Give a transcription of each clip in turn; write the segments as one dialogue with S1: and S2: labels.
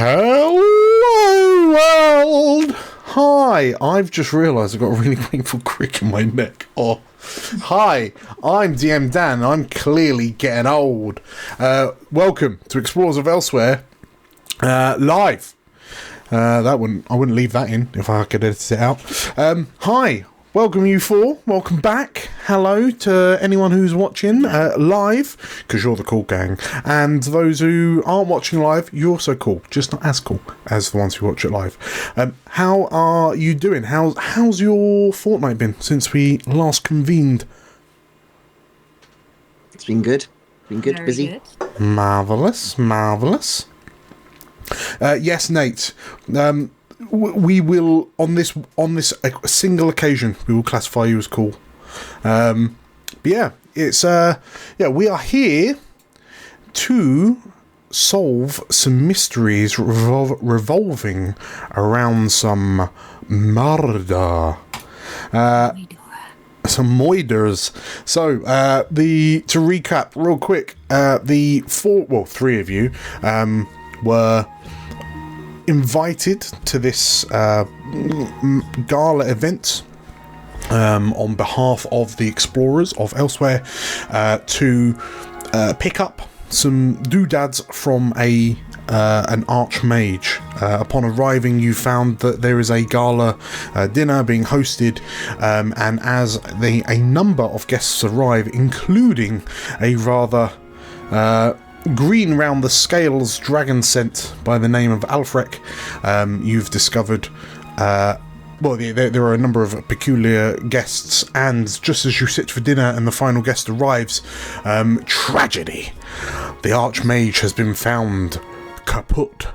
S1: Hello world! Hi, I've just realised I've got a really painful crick in my neck. Oh, hi, I'm DM Dan. I'm clearly getting old. Welcome to Explorers of Elsewhere live. I wouldn't leave that in if I could edit it out. Hi. Welcome you four, welcome back, hello to anyone who's watching live, because you're the cool gang, and those who aren't watching live, you're also cool, just not as cool as the ones who watch it live. How are you doing? How's your fortnight been since we last convened?
S2: It's been good,
S3: Very
S2: busy.
S3: good.
S1: Marvellous. Yes, Nate, we will on this single occasion we will classify you as cool. But yeah, it's we are here to solve some mysteries revolving around some murder. Some moiders. So to recap real quick, three of you were invited to this gala event on behalf of the Explorers of Elsewhere to pick up some doodads from an archmage. Upon arriving, you found that there is a gala dinner being hosted, and as a number of guests arrive, including a rather green round the scales dragon scent by the name of Alfrek, you've discovered there are a number of peculiar guests, and just as you sit for dinner and the final guest arrives, tragedy. The archmage has been found kaput.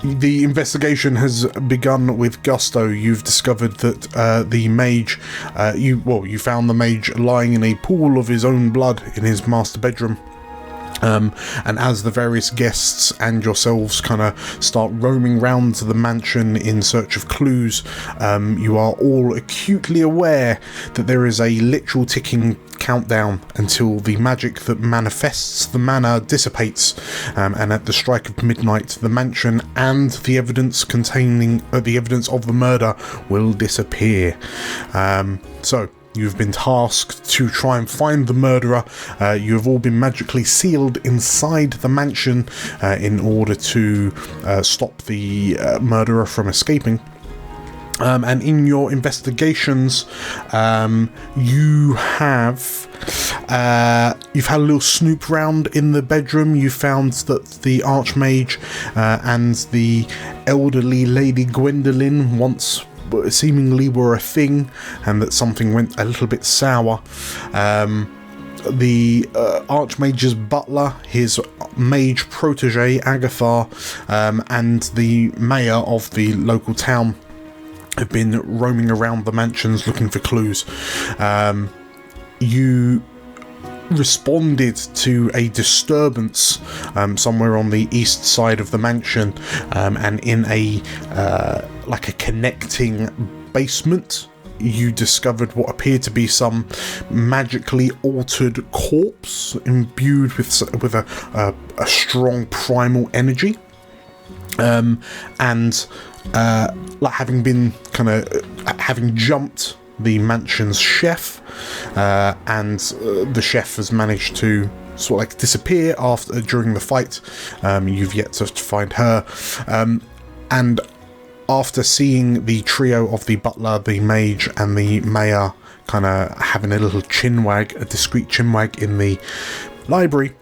S1: The investigation has begun with gusto. You've discovered that the mage, you found the mage lying in a pool of his own blood in his master bedroom. And as the various guests and yourselves kind of start roaming round to the mansion in search of clues, you are all acutely aware that there is a literal ticking countdown until the magic that manifests the manor dissipates, and at the strike of midnight the mansion and the evidence containing the evidence of the murder will disappear. So you've been tasked to try and find the murderer. You have all been magically sealed inside the mansion in order to stop the murderer from escaping. And in your investigations, you've had a little snoop round in the bedroom. You found that the archmage and the elderly Lady Gwendolyn once seemingly were a thing, and that something went a little bit sour. The archmage's butler, his mage protege Agathar, and the mayor of the local town have been roaming around the mansions looking for clues. You responded to a disturbance somewhere on the east side of the mansion, and in a connecting basement you discovered what appeared to be some magically altered corpse imbued with a strong primal energy, having jumped the mansion's chef, and the chef has managed to disappear during the fight. You've yet to find her, and after seeing the trio of the butler, the mage, and the mayor kind of having a discreet chinwag in the library,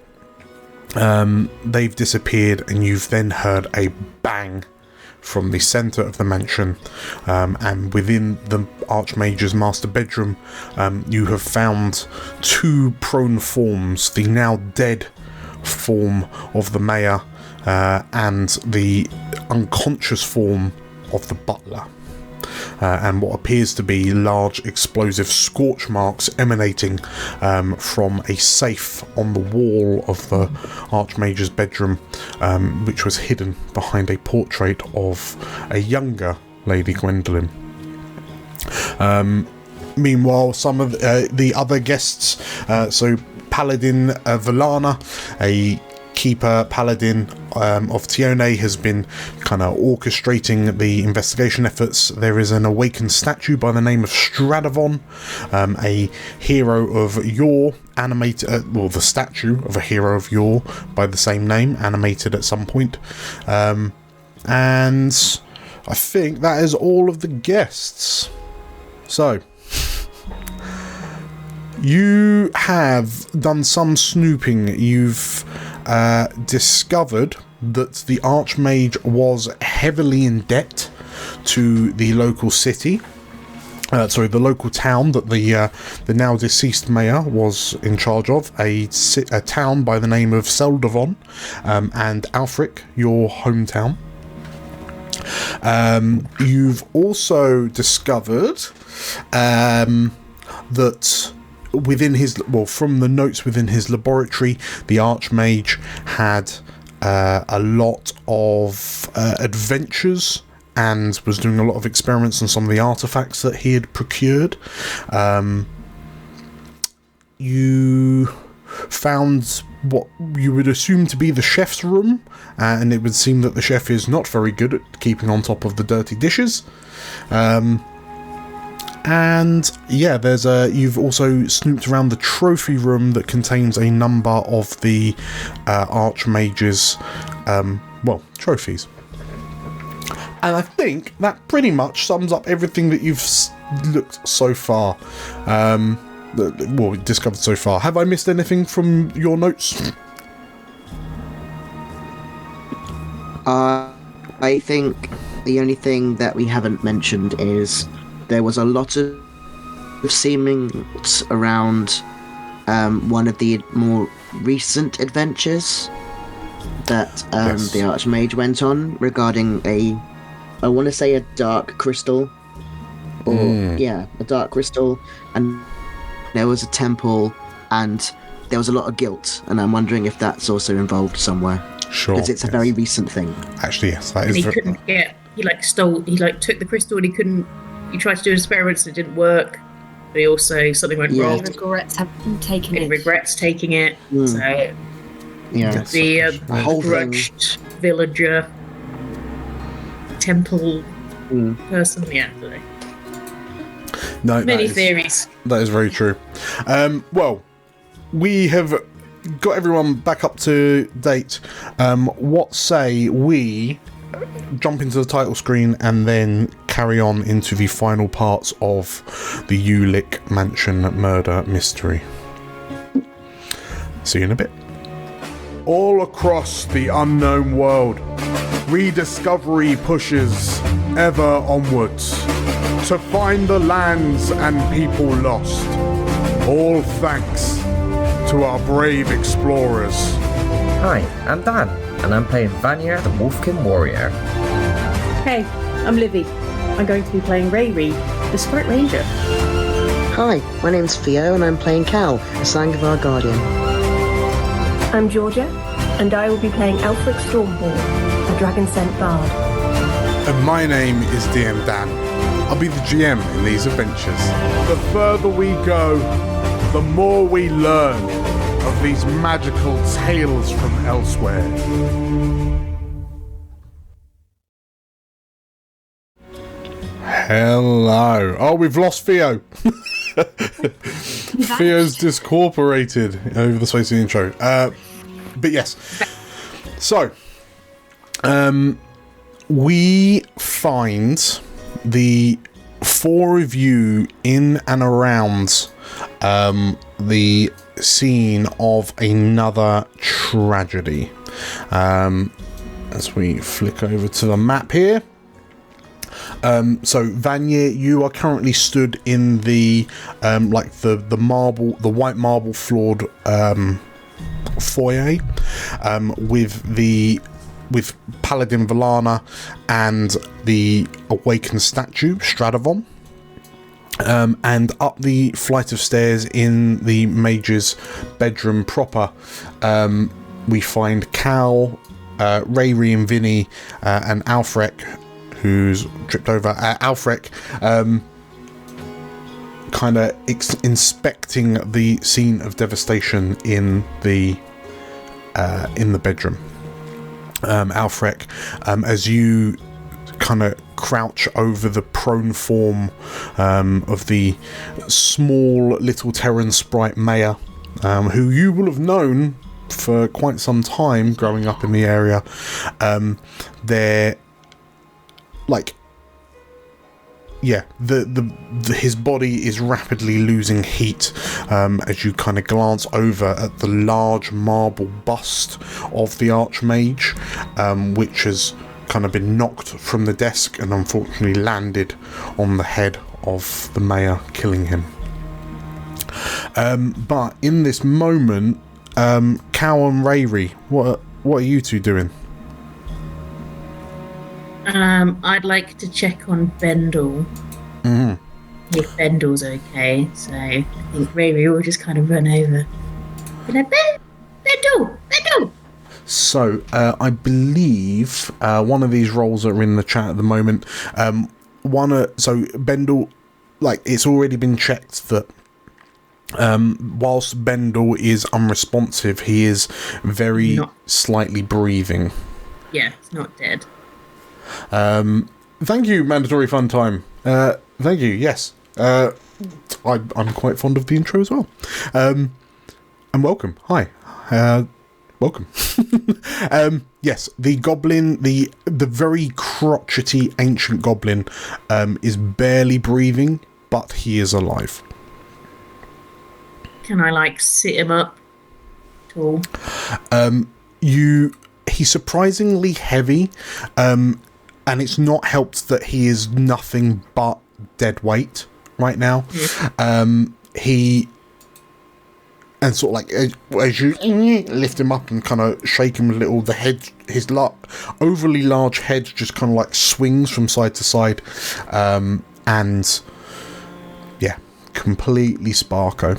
S1: they've disappeared, and you've then heard a bang from the centre of the mansion, and within the archmage's master bedroom, you have found two prone forms: the now dead form of the mayor, and the unconscious form of the butler, and what appears to be large explosive scorch marks emanating from a safe on the wall of the archmage's bedroom, which was hidden behind a portrait of a younger Lady Gwendolyn. Meanwhile, some of the other guests, so Paladin Valana, a Keeper Paladin of Tione has been kind of orchestrating the investigation efforts. There is an awakened statue by the name of Stradivon, a hero of yore, animated, the statue of a hero of yore by the same name, animated at some point. And I think that is all of the guests. So, you have done some snooping. You've discovered that the Archmage was heavily in debt to the local city. The local town that the now deceased mayor was in charge of, a town by the name of Seldavon, and Alfric, your hometown. You've also discovered that from the notes within his laboratory, the Archmage had a lot of adventures and was doing a lot of experiments on some of the artifacts that he had procured. You found what you would assume to be the chef's room, and it would seem that the chef is not very good at keeping on top of the dirty dishes. And yeah, you've also snooped around the trophy room that contains a number of the Archmage's trophies. And I think that pretty much sums up everything that you've looked so far. Discovered so far. Have I missed anything from your notes?
S2: I think the only thing that we haven't mentioned is there was a lot of seemings around one of the more recent adventures that the Archmage went on regarding I want to say a dark crystal. A dark crystal. And there was a temple, and there was a lot of guilt, and I'm wondering if that's also involved somewhere.
S1: Sure.
S2: Because it's a very recent thing.
S1: Actually, yes, that
S3: and
S1: is.
S3: He took the crystal and he tried to do experiments and it didn't work. But he also, something went wrong.
S4: He regrets having taken it.
S3: He regrets taking it. So,
S2: the whole
S3: grudged villager, temple person,
S1: No,
S3: many theories.
S1: That is very true. We have got everyone back up to date. What say we jump into the title screen and then carry on into the final parts of the Ulick Mansion murder mystery? See you in a bit. All across the unknown world, rediscovery pushes ever onwards to find the lands and people lost. All thanks to our brave explorers.
S5: Hi, I'm Dan, and I'm playing Vanya the Wolfkin Warrior.
S6: Hey, I'm Livy. I'm going to be playing Rayri, the Spirit Ranger.
S2: Hi, my name's Theo, and I'm playing Cal, the Sangavar Guardian.
S7: I'm Georgia, and I will be playing Alfric Stormhawk, the Dragon Scent Bard.
S1: And my name is DM Dan. I'll be the GM in these adventures. The further we go, the more we learn of these magical tales from elsewhere. Hello. Oh, we've lost Theo. Theo's discorporated over the space of the intro. But yes. So, we find the four of you in and around the scene of another tragedy. As we flick over to the map here. So Vanya, you are currently stood in the the white marble floored foyer with Paladin Valana and the awakened statue Stradivon. And up the flight of stairs in the Mage's bedroom proper, we find Cal, Rayri and Vinny, and Alfrec, who's tripped over. Alfrec kind of inspecting the scene of devastation in the in the bedroom. Alfrek, as you kind of crouch over the prone form of the small little Terran sprite Maya, who you will have known for quite some time growing up in the area. They're like, yeah, his body is rapidly losing heat as you kind of glance over at the large marble bust of the Archmage, which has kind of been knocked from the desk and unfortunately landed on the head of the mayor, killing him. But in this moment, Cow and Rayri, what are you two doing?
S3: I'd like to check on Bendel.
S1: Mm-hmm.
S3: If Bendel's okay, so I think Rayri will just kind of run over. Bendel!
S1: So, I believe one of these roles are in the chat at the moment. So Bendel, like, it's already been checked that whilst Bendel is unresponsive, he is very slightly breathing.
S3: Yeah, it's not dead.
S1: Thank you, Mandatory Fun Time. Thank you, yes. I'm quite fond of the intro as well. And welcome. Hi. Welcome. Yes, the goblin, the very crotchety ancient goblin, is barely breathing, but he is alive.
S3: Can I, like, sit him up at all?
S1: He's surprisingly heavy, and it's not helped that he is nothing but dead weight right now. And sort of like, as you lift him up and kind of shake him a little, the head, his overly large head just kind of like swings from side to side, and yeah, completely Sparko.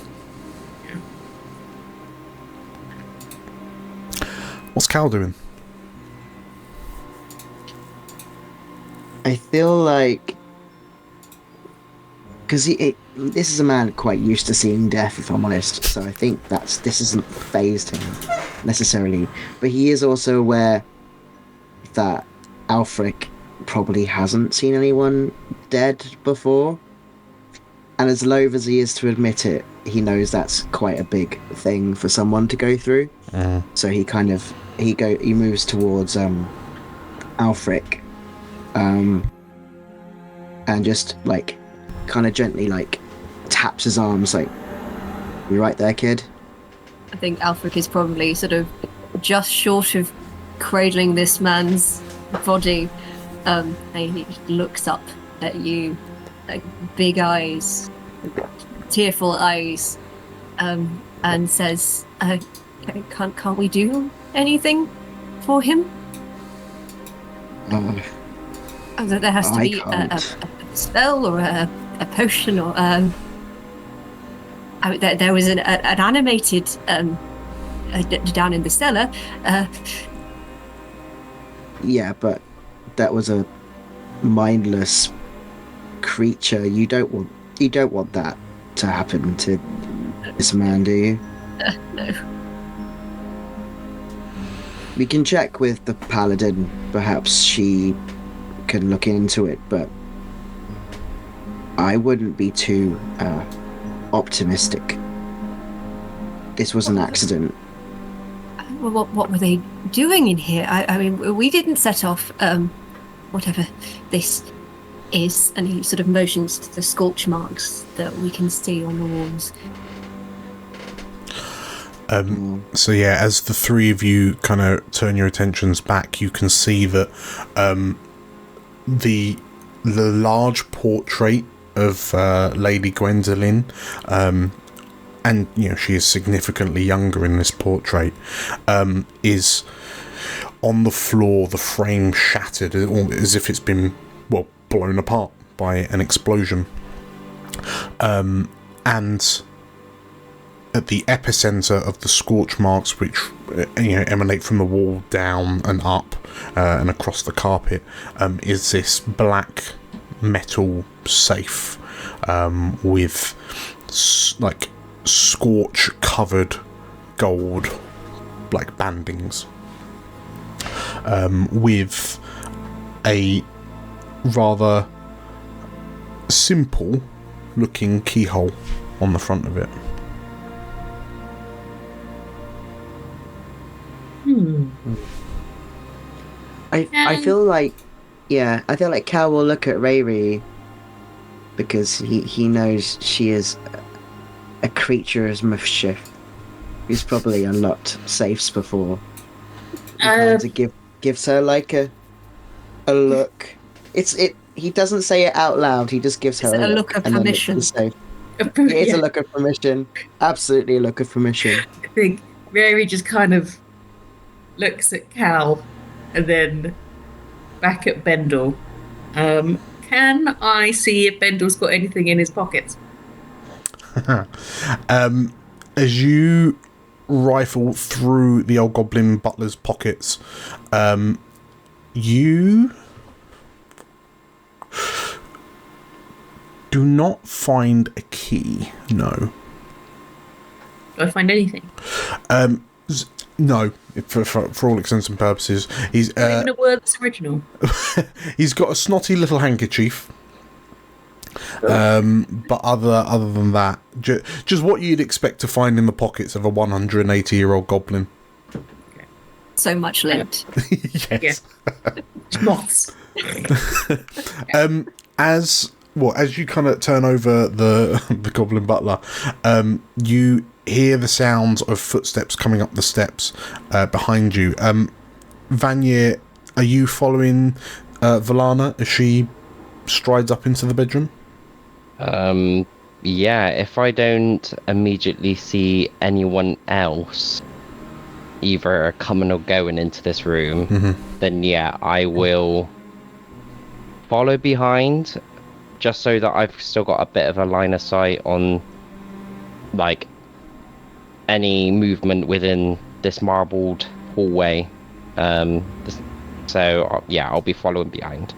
S1: What's Cal doing?
S2: I feel like, because this is a man quite used to seeing death, if I'm honest. So I think this hasn't phased him necessarily, but he is also aware that Alfric probably hasn't seen anyone dead before, and as loath as he is to admit it, he knows that's quite a big thing for someone to go through. So he kind of he moves towards Alfric, and just like kind of gently like taps his arms, like, "You right there, kid?"
S4: I think Alfric is probably sort of just short of cradling this man's body, and he looks up at you, like big eyes, tearful eyes, and says, "Can't we do anything for him?" There has to be a spell or a potion or there was an animated down in the cellar.
S2: Yeah, but that was a mindless creature. You don't want that to happen to this man, do you?
S4: No.
S2: We can check with the paladin. Perhaps she can look into it, but I wouldn't be too optimistic. This was an accident.
S4: What were they doing in here? I mean, we didn't set off whatever this is, and he sort of motions to the scorch marks that we can see on the walls.
S1: So yeah, as the three of you kind of turn your attentions back, you can see that the large portrait of Lady Gwendolen, and you know she is significantly younger in this portrait, is on the floor, the frame shattered, as if it's been blown apart by an explosion, and at the epicenter of the scorch marks, which emanate from the wall down and up and across the carpet, is this black metal safe with like scorch covered gold like bandings, with a rather simple looking keyhole on the front of it.
S2: I feel like, yeah, I feel like Cal will look at Riri because he knows she is a creature of mischief who's probably unlocked safes before. And gives her like a look. He doesn't say it out loud. He just gives her
S4: a look of permission.
S2: It is a look of permission. Absolutely a look of permission.
S3: I think Mary just kind of looks at Cal and then back at Bendel. Can I see if Bendel's got anything in his pockets?
S1: As you rifle through the old goblin butler's pockets, you do not find a key. No.
S3: Do I find anything?
S1: No, for all intents and purposes, he's
S3: even a word that's original.
S1: He's got a snotty little handkerchief. But other than that, just what you'd expect to find in the pockets of a 180-year-old goblin.
S3: Okay.
S4: So much lint.
S1: Yes.
S3: Yeah. Moths.
S1: As you kind of turn over the goblin butler, you hear the sounds of footsteps coming up the steps behind you. Vanya, are you following Valana as she strides up into the bedroom?
S8: Yeah, if I don't immediately see anyone else either coming or going into this room, then yeah, I will follow behind, just so that I've still got a bit of a line of sight on, like, any movement within this marbled hallway. So yeah, I'll be following behind.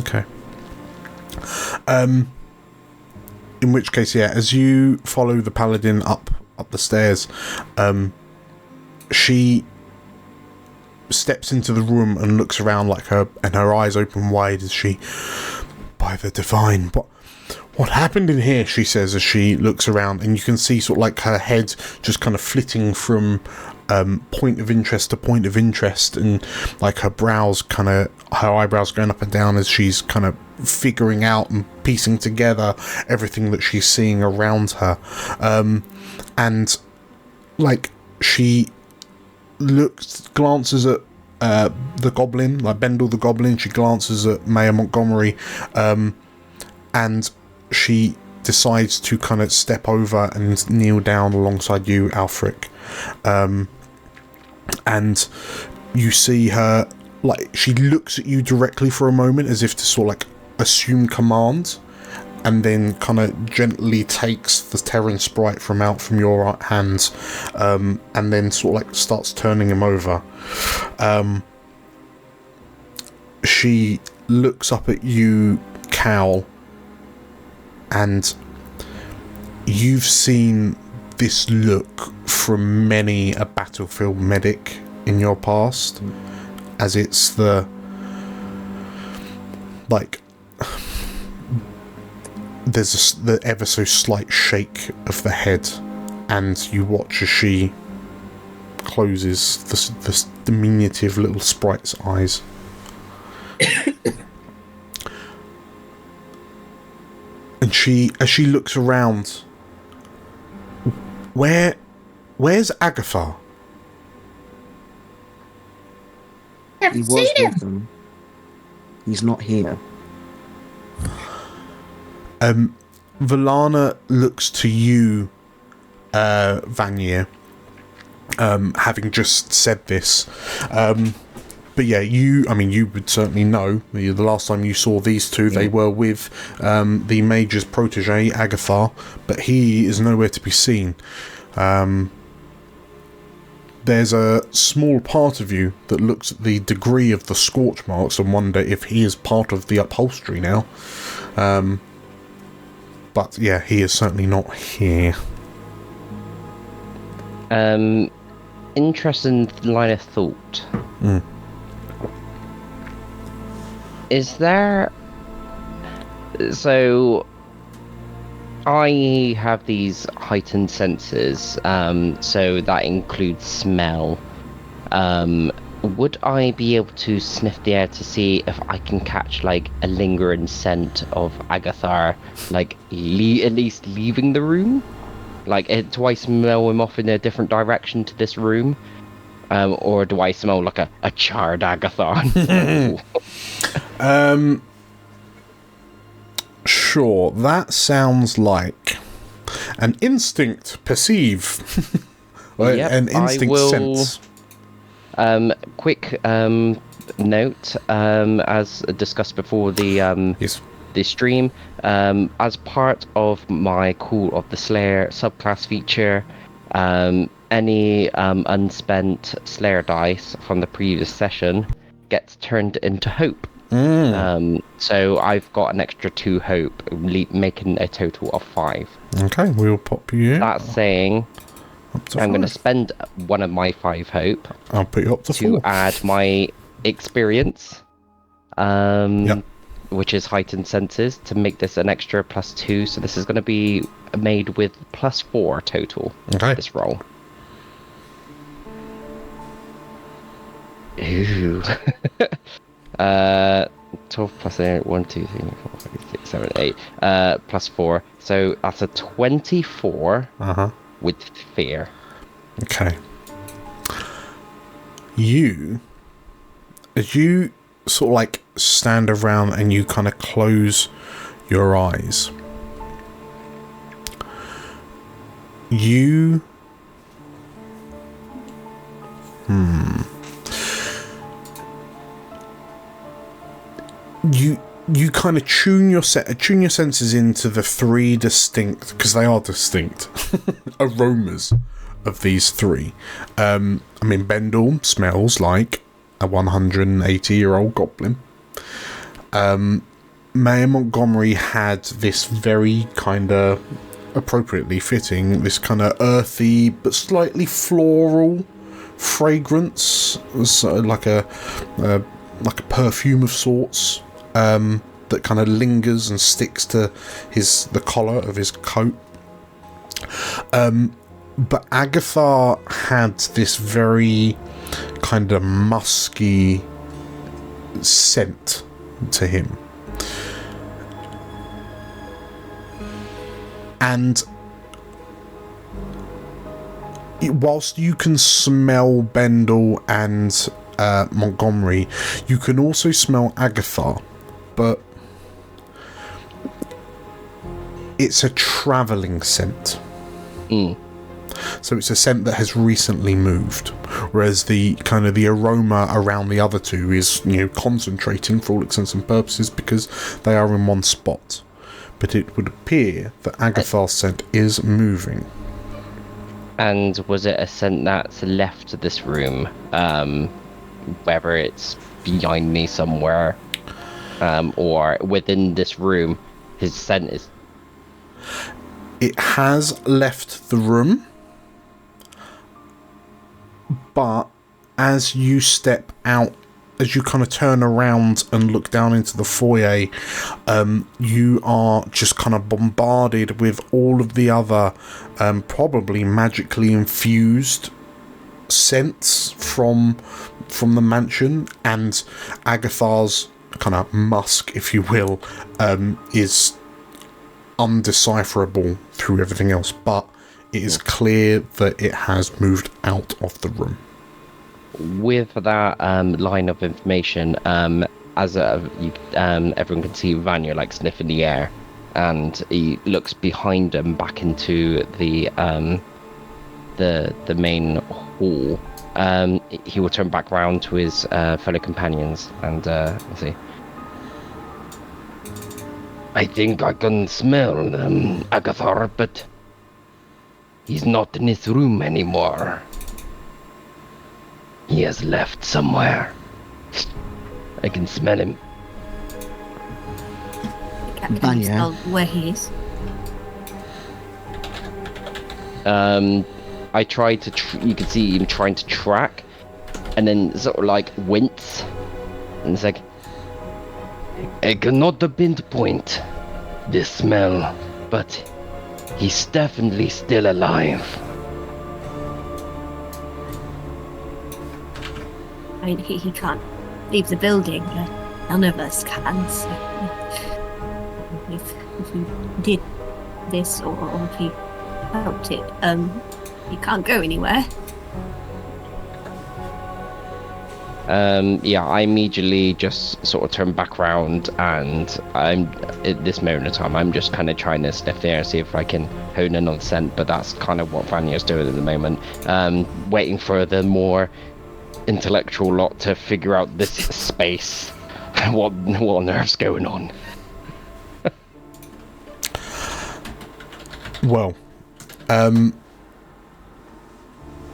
S1: Okay. In which case, yeah, as you follow the paladin up the stairs, she steps into the room and looks around and her eyes open wide as she, by the divine, what happened in here? She says as she looks around, and you can see sort of like her head just kind of flitting from point of interest to point of interest, and like her eyebrows going up and down as she's kind of figuring out and piecing together everything that she's seeing around her. And like she glances at the goblin, like Bendel the goblin. She glances at Mayor Montgomery, and she decides to kind of step over and kneel down alongside you, Alfric. And you see her, like, she looks at you directly for a moment as if to sort of like assume command, and then kind of gently takes the Terran sprite from your hands, and then sort of like starts turning him over. She looks up at you, Cal, and you've seen this look from many a battlefield medic in your past, as it's the there's the ever so slight shake of the head, and you watch as she closes the diminutive little sprite's eyes. And as she looks around, where's Agatha?
S2: He was with them. He's not here.
S1: Valana looks to you, Vanya, having just said this. But yeah, you would certainly know. The last time you saw these two, they were with the Major's protege, Agatha, but he is nowhere to be seen. There's a small part of you that looks at the degree of the scorch marks and wonder if he is part of the upholstery now. But yeah, he is certainly not here.
S8: interesting line of thought.
S1: Mm.
S8: Is there... So, I have these heightened senses, so that includes smell. Would I be able to sniff the air to see if I can catch, like, a lingering scent of Agathar, like, at least leaving the room? Like, do I smell him off in a different direction to this room? Or do I smell like a charred Agathar?
S1: Sure, that sounds like an instinct perceive.
S8: Yep,
S1: an instinct
S8: I will,
S1: sense.
S8: Quick note, as discussed before the
S1: Yes.
S8: the stream, as part of my Call of the Slayer subclass feature, any unspent Slayer dice from the previous session gets turned into hope. So I've got an extra 2 hope, making a total of 5.
S1: Okay, we'll pop you in.
S8: That's saying
S1: Up to
S8: I'm going to
S1: 5.
S8: spend one of my 5 hope
S1: I'll put you up to
S8: to
S1: 4.
S8: add my experience,
S1: Yep.
S8: which is heightened senses, to make this an extra +2. So this is going to be made with +4 total.
S1: Okay.
S8: This roll. Ooh. 12 plus 8, 1, 2, 3, 4, 5, 6, 7, 8, +4. So that's a 24 with fear.
S1: Okay. As you sort of like stand around and you kind of close your eyes, you kind of tune your senses into the 3 distinct, because they are distinct, aromas of these 3. I mean, Bendel smells like a 180-year-old goblin. Mayor Montgomery had this very kind of appropriately fitting, this kind of earthy but slightly floral fragrance, so like a perfume of sorts. That kind of lingers and sticks to the collar of his coat. But Agathar had this very kind of musky scent to him. And whilst you can smell Bendel and Montgomery, you can also smell Agathar. But it's a travelling scent. So it's a scent that has recently moved, whereas the kind of the aroma around the other 2 is, concentrating for all intents and purposes because they are in one spot. But it would appear that Agathar's scent is moving.
S8: And was it a scent that's left this room? Whether it's behind me somewhere, or within this room, his scent is...
S1: It has left the room, but as you step out, as you kind of turn around and look down into the foyer, you are just kind of bombarded with all of the other probably magically infused scents from the mansion, and Agathar's kind of musk, if you will, is undecipherable through everything else, but it is clear that it has moved out of the room.
S8: With that line of information, as everyone can see Vanya like sniffing the air, and he looks behind him back into the main hall. He will turn back round to his fellow companions and let's see. I think I can smell Agathar, but he's not in his room anymore. He has left somewhere. I can smell him.
S4: Can you smell where he is?
S8: I try to, you can see him trying to track, and then sort of like wince, and it's like, I cannot pinpoint this smell, but he's definitely still alive.
S4: I mean, he can't leave the building. None of us can. So if he did this, or if he helped it, he can't go anywhere.
S8: Yeah, I immediately just sort of turn back around, and I'm at this moment in time, I'm just kind of trying to sniff the air and see if I can hone in on scent, but that's kind of what Vanya's doing at the moment. Waiting for the more intellectual lot to figure out this space. what on earth's going on?
S1: Well,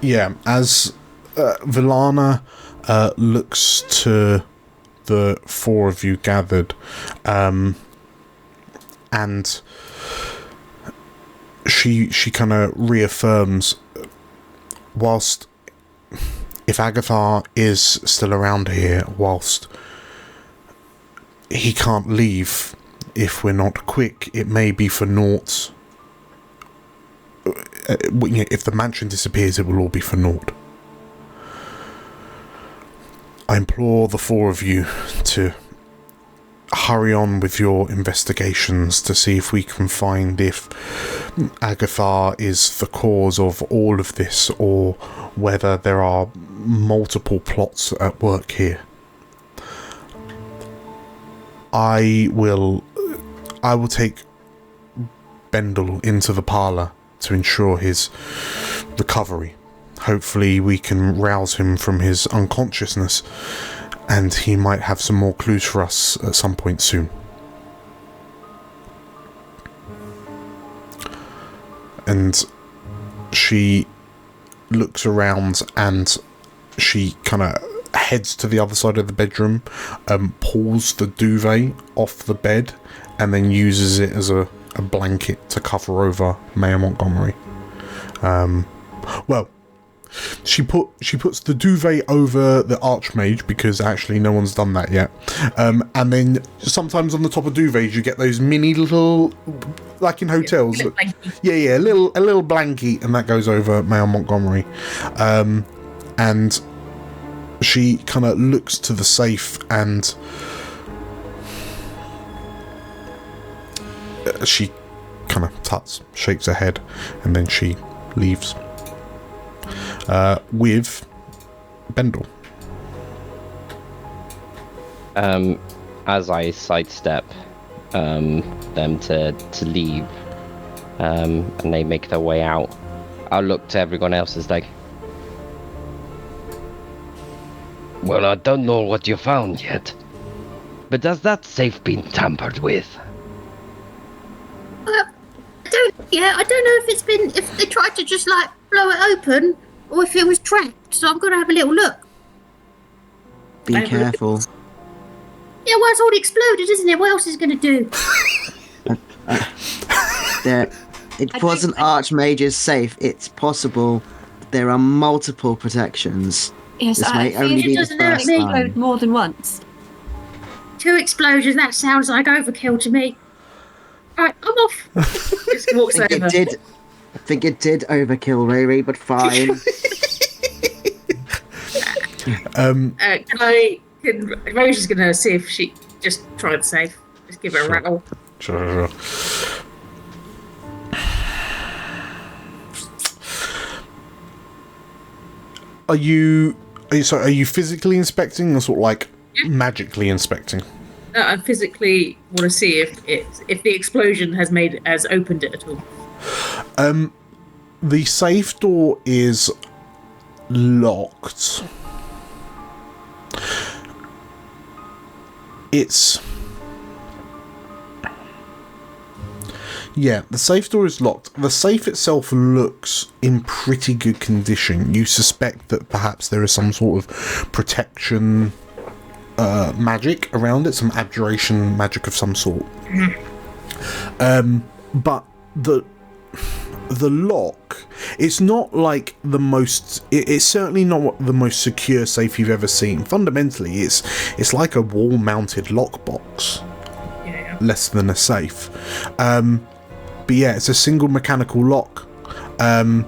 S1: yeah, as Villana looks to the four of you gathered, and she kind of reaffirms, whilst if Agathar is still around here, whilst he can't leave if we're not quick, it may be for naught. If the mansion disappears, it will all be for naught. I implore the four of you to hurry on with your investigations to see if we can find if Agathar is the cause of all of this, or whether there are multiple plots at work here. I will take Bendel into the parlour to ensure his recovery. Hopefully we can rouse him from his unconsciousness, and he might have some more clues for us at some point soon. And she looks around, and she kind of heads to the other side of the bedroom, pulls the duvet off the bed, and then uses it as a blanket to cover over Mayor Montgomery. Well, she puts the duvet over the Archmage, because actually no one's done that yet. And then sometimes on the top of duvets you get those mini little, like in hotels. Yeah, a little blanket, and that goes over Mayor Montgomery. And she kind of looks to the safe, and she kind of tuts, shakes her head, and then she leaves. With Bendel.
S8: As I sidestep them to leave, and they make their way out, I'll look to everyone else as like, well, I don't know what you found yet, but has that safe been tampered with?
S9: I don't know if they tried to just like blow it open, or if it was trapped, so I'm going to have a little look.
S2: Be careful.
S9: Yeah, well, it's already exploded, isn't it? What else is it going to do?
S2: It wasn't Archmage's safe. It's possible there are multiple protections.
S4: Yes,
S2: this may only be the first time.
S4: More than once.
S9: 2 explosions, that sounds like overkill to me. Alright, I'm off. Just walks over.
S2: I think it did overkill, Riri, but fine.
S3: Rose is going to see if she just tried to save. Just give her a rattle.
S1: Sure. Are you physically inspecting, or sort of like magically inspecting?
S3: No, I physically want to see if the explosion has opened it at all.
S1: The safe door is locked. The safe door is locked. The safe itself looks in pretty good condition. You suspect that perhaps there is some sort of protection magic around it, some abjuration magic of some sort. But the lock, it's not like the most, it's certainly not the most secure safe you've ever seen. Fundamentally, it's like a wall-mounted lockbox, less than a safe. But yeah, it's a single mechanical lock, and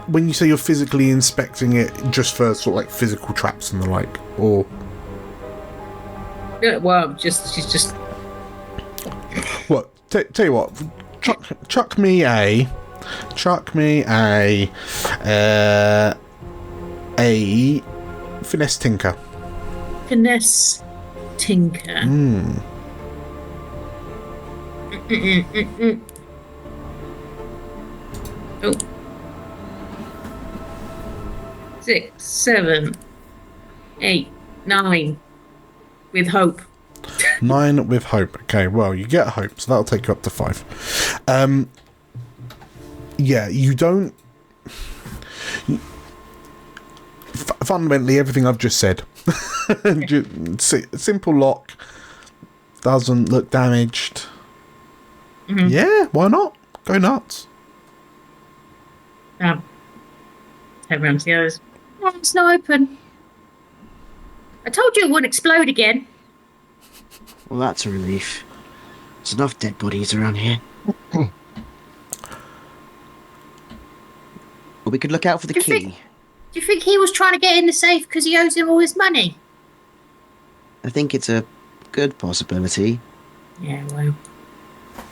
S1: when you say you're physically inspecting it, just for sort of like physical traps and the like, or
S3: Yeah, well, she's just.
S1: what? Tell you what, chuck me a finesse tinker.
S3: Finesse tinker. Oh. 6, 7, 8, 9. With hope.
S1: 9 with hope. Okay, well, you get hope, so that'll take you up to 5. Yeah, you don't. Fundamentally, everything I've just said. Simple lock. Doesn't look damaged.
S3: Mm-hmm.
S1: Yeah, why not? Go nuts.
S3: Everyone goes, oh, it's not open. I told you it wouldn't explode again.
S2: Well, that's a relief. There's enough dead bodies around here. Well, we could look out for the key.
S9: Do you think he was trying to get in the safe because he owes him all his money?
S2: I think it's a good possibility.
S3: Yeah, well.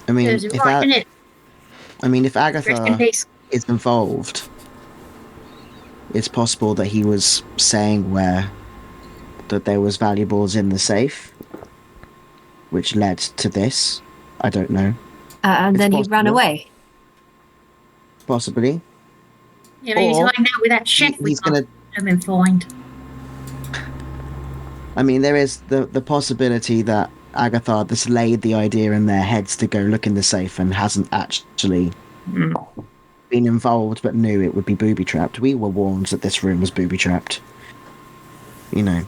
S2: I mean,
S9: There's it right in it.
S2: if
S9: Rest in
S2: Agatha
S9: peace.
S2: is involved, it's possible that he was saying that there was valuables in the safe, which led to this. I don't know.
S4: And
S2: It's
S4: then he ran
S2: possible.
S4: away.
S2: Possibly.
S9: Yeah, but he's
S2: Or
S9: hiding out with that chef we
S2: he's
S9: can't
S2: gonna.
S9: find.
S2: I mean, there is the possibility that Agatha just laid the idea in their heads to go look in the safe and hasn't actually been involved, but knew it would be booby-trapped. We were warned that this room was booby-trapped. You know.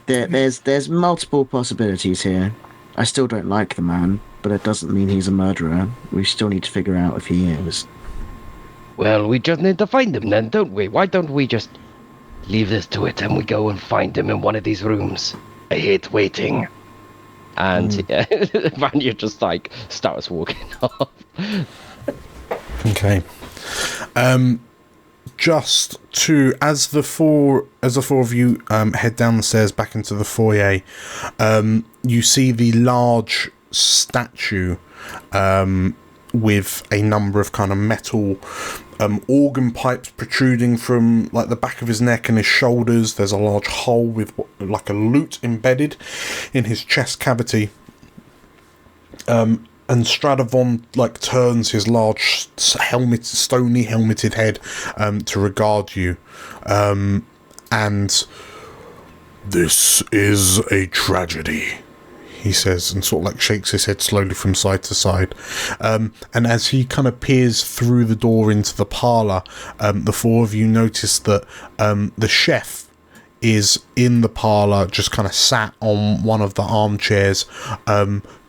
S2: There's multiple possibilities here. I still don't like the man, but it doesn't mean he's a murderer. We still need to figure out if he is.
S8: Well, we just need to find him then, don't we? Why don't we just leave this to it and we go and find him in one of these rooms? I hate waiting. And Vanya just like starts walking off.
S1: Okay. Just to as the four of you head down the stairs back into the foyer, you see the large statue with a number of kind of metal organ pipes protruding from like the back of his neck and his shoulders. There's a large hole with like a lute embedded in his chest cavity. And Stradivon like turns his large stony helmeted head to regard you, and this is a tragedy, he says, and sort of like shakes his head slowly from side to side. And as he kind of peers through the door into the parlour, the four of you notice that the chef is in the parlour, just kind of sat on one of the armchairs,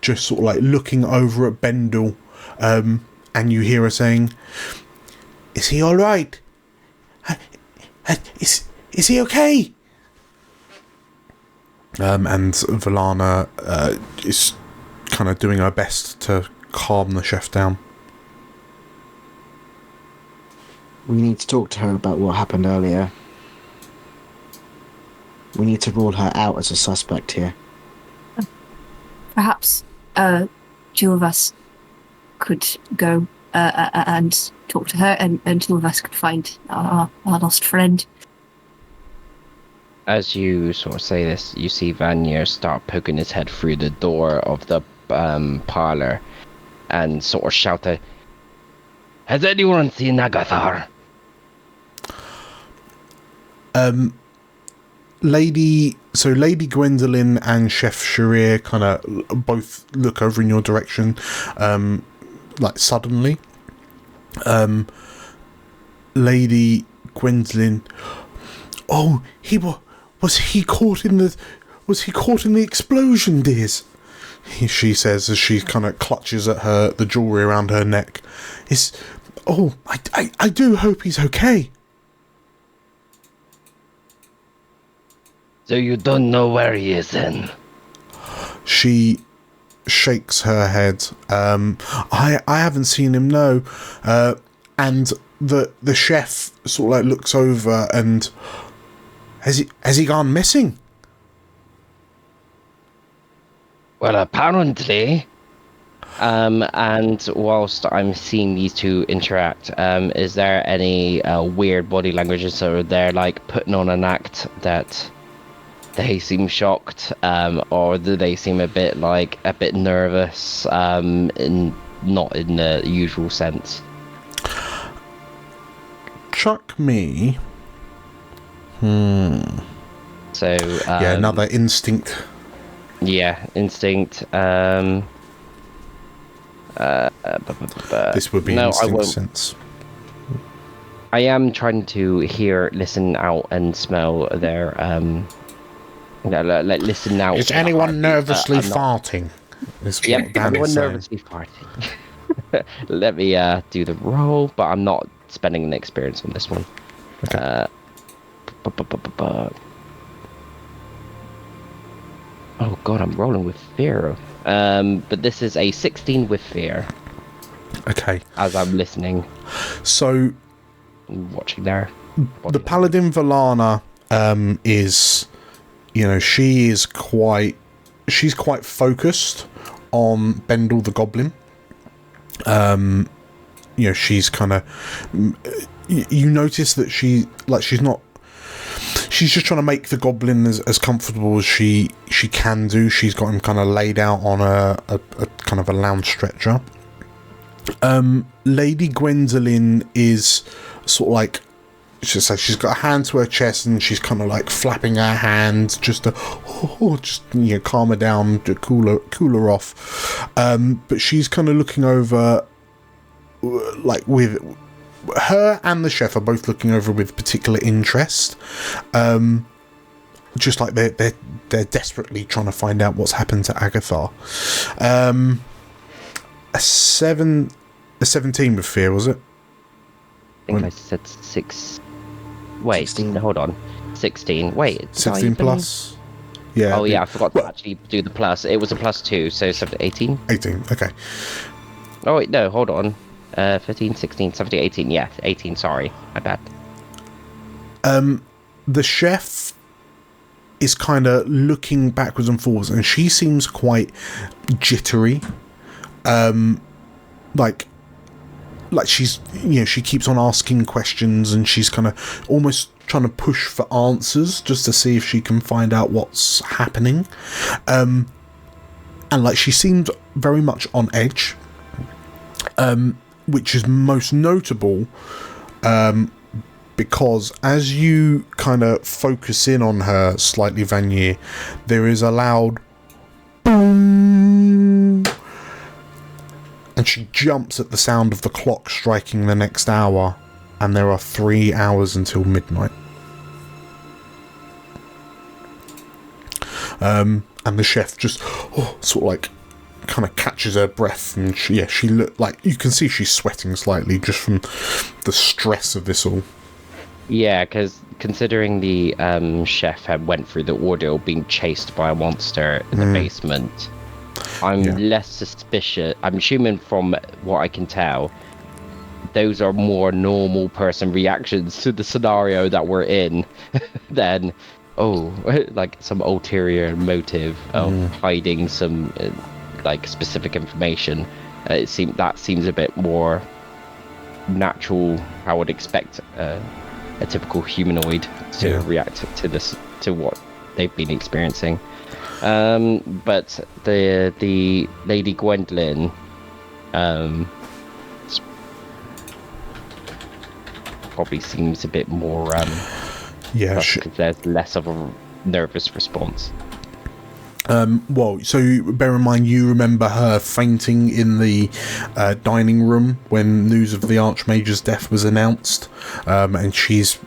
S1: just sort of like looking over at Bendel, and you hear her saying, "Is he all right? Is he okay?" And Valana is kind of doing her best to calm the chef down.
S2: We need to talk to her about what happened earlier. We need to rule her out as a suspect here.
S4: Perhaps two of us could go and talk to her, and two of us could find our lost friend.
S8: As you sort of say this, you see Vanya start poking his head through the door of the parlour and sort of shout out, "Has anyone seen Agatha?"
S1: Lady Gwendolyn and Chef Sharir kind of both look over in your direction, like suddenly. Lady Gwendolyn, oh, was he caught in the explosion, dears? she says as she kind of clutches at the jewellery around her neck. I do hope he's okay.
S8: So you don't know where he is then?
S1: She shakes her head. I haven't seen him, no. And the chef sort of like looks over and has he gone missing?
S8: Well, apparently. And whilst I'm seeing these two interact, is there any weird body languages? So they're like putting on an act that they seem shocked, or do they seem a bit nervous, not in the usual sense?
S1: Chuck me.
S8: So
S1: another instinct.
S8: Yeah, instinct.
S1: This would be instinct sense.
S8: I am trying to hear, listen out, and smell their listen out.
S1: Is anyone nervously farting?
S8: Yep, anyone nervously farting. Let me do the roll, but I'm not spending an experience on this one.
S1: Okay.
S8: Oh god, I'm rolling with fear. But this is a 16 with fear.
S1: Okay.
S8: As I'm listening.
S1: So,
S8: watching there.
S1: The Paladin Valana is, she's quite focused on Bendel the Goblin. She's kind of, you notice that she's just trying to make the goblin as comfortable as she can do. She's got him kind of laid out on a kind of a lounge stretcher. Lady Gwendolyn is sort of like, she's got a hand to her chest and she's kind of like flapping her hands just to calm her down, to cool her off. But she's kind of looking over, like with her and the chef are both looking over with particular interest. Just like they're desperately trying to find out what's happened to Agathar. A 17 with fear, was it?
S8: I think I said 6. Wait, 16. Hold on. 16. Wait.
S1: 16 plus? Yeah.
S8: Oh, yeah, I forgot to actually do the plus. It was a +2, so 18?
S1: 18, okay.
S8: Oh, wait, no, hold on. 15, 16, 17, 18. Yeah, 18, sorry. My bad.
S1: The chef is kind of looking backwards and forwards, and she seems quite jittery. Like she's, she keeps on asking questions, and she's kind of almost trying to push for answers just to see if she can find out what's happening. And like she seemed very much on edge, which is most notable because as you kind of focus in on her slightly, Vanier, there is a loud boom, and she jumps at the sound of the clock striking the next hour, and there are 3 hours until midnight. And the chef just sort of like kind of catches her breath, and she look like, you can see she's sweating slightly just from the stress of this all.
S8: Yeah, because considering the chef had went through the ordeal being chased by a monster in the basement, I'm less suspicious. I'm assuming from what I can tell, those are more normal person reactions to the scenario that we're in than like some ulterior motive of hiding some like specific information. It seems a bit more natural. I would expect a typical humanoid to react to this, to what they've been experiencing. But the Lady Gwendolyn, probably seems a bit more there's less of a nervous response.
S1: Well, so bear in mind, you remember her fainting in the dining room when news of the Archmage's death was announced, and she's,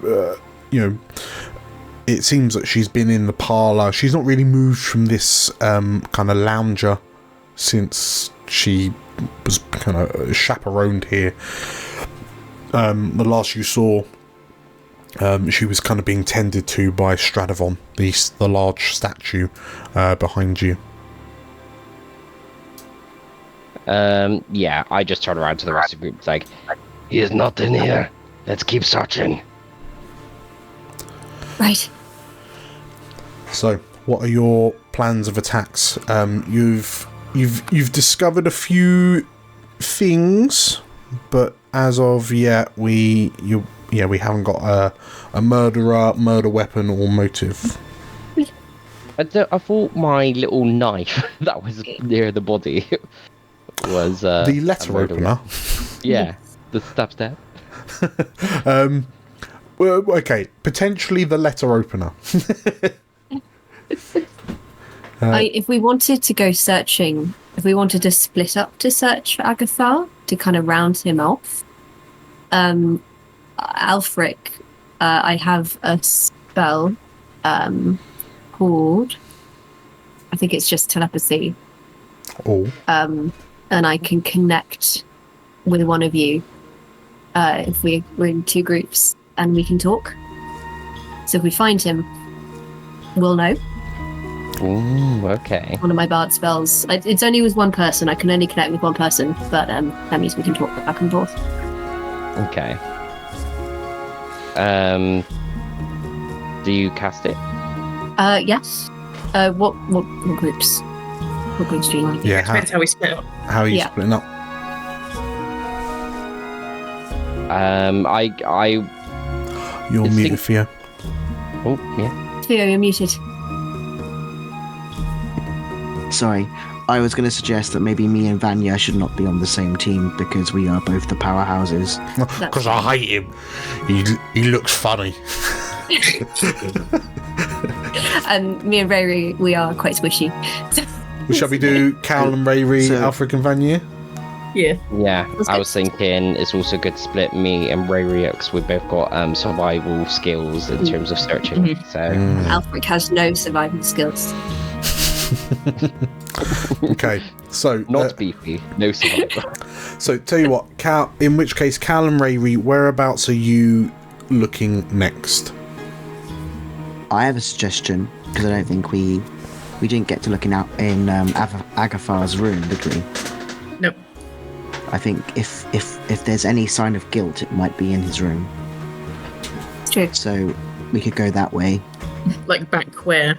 S1: it seems that she's been in the parlour. She's not really moved from this kind of lounger since she was kind of chaperoned here. The last you saw, she was kind of being tended to by Stradivon, the large statue behind you.
S8: Yeah, I just turn around to the rest of the group. It's like, he is not in here. Let's keep searching.
S4: Right.
S1: So, what are your plans of attacks? You've discovered a few things, but as of yet, we haven't got a murder weapon or motive.
S8: I thought my little knife that was near the body was
S1: the letter opener.
S8: Yeah, the stab.
S1: Well, okay, potentially the letter opener.
S4: If we wanted to go searching, if we wanted to split up to search for Agathar to kind of round him off, Alfric, I have a spell called, I think it's just telepathy.
S1: Oh.
S4: And I can connect with one of you if we're in two groups and we can talk. So if we find him, we'll know.
S8: Ooh, okay.
S4: One of my bard spells. It's only with one person. I can only connect with one person, but that means we can talk back and forth.
S8: Okay. Do you cast it?
S4: Yes. What groups? What groups do you like?
S1: Yeah.
S3: Depends how we split up.
S1: How are you splitting up? You're muted, Theo.
S8: Oh, yeah.
S4: Theo, you're muted.
S2: Sorry, I was going to suggest that maybe me and Vanya should not be on the same team because we are both the powerhouses.
S1: Because I hate him. He looks funny.
S4: And me and Riri, we are quite squishy.
S1: Shall we do Cal and Riri, Alfric and Vanya?
S3: Yeah.
S8: Yeah, I was thinking it's also good to split me and Riri because we both got survival skills in terms of searching.
S3: Mm-hmm.
S8: So
S4: Alfric has no survival skills.
S1: Okay, so
S8: not beefy, no survival.
S1: So tell you what, Cal. In which case, Cal and Riri, whereabouts are you looking next?
S2: I have a suggestion because I don't think we didn't get to looking out in Agathar's room, did we?
S3: Nope.
S2: I think if there's any sign of guilt, it might be in his room.
S4: It's true.
S2: So we could go that way.
S3: Like back where?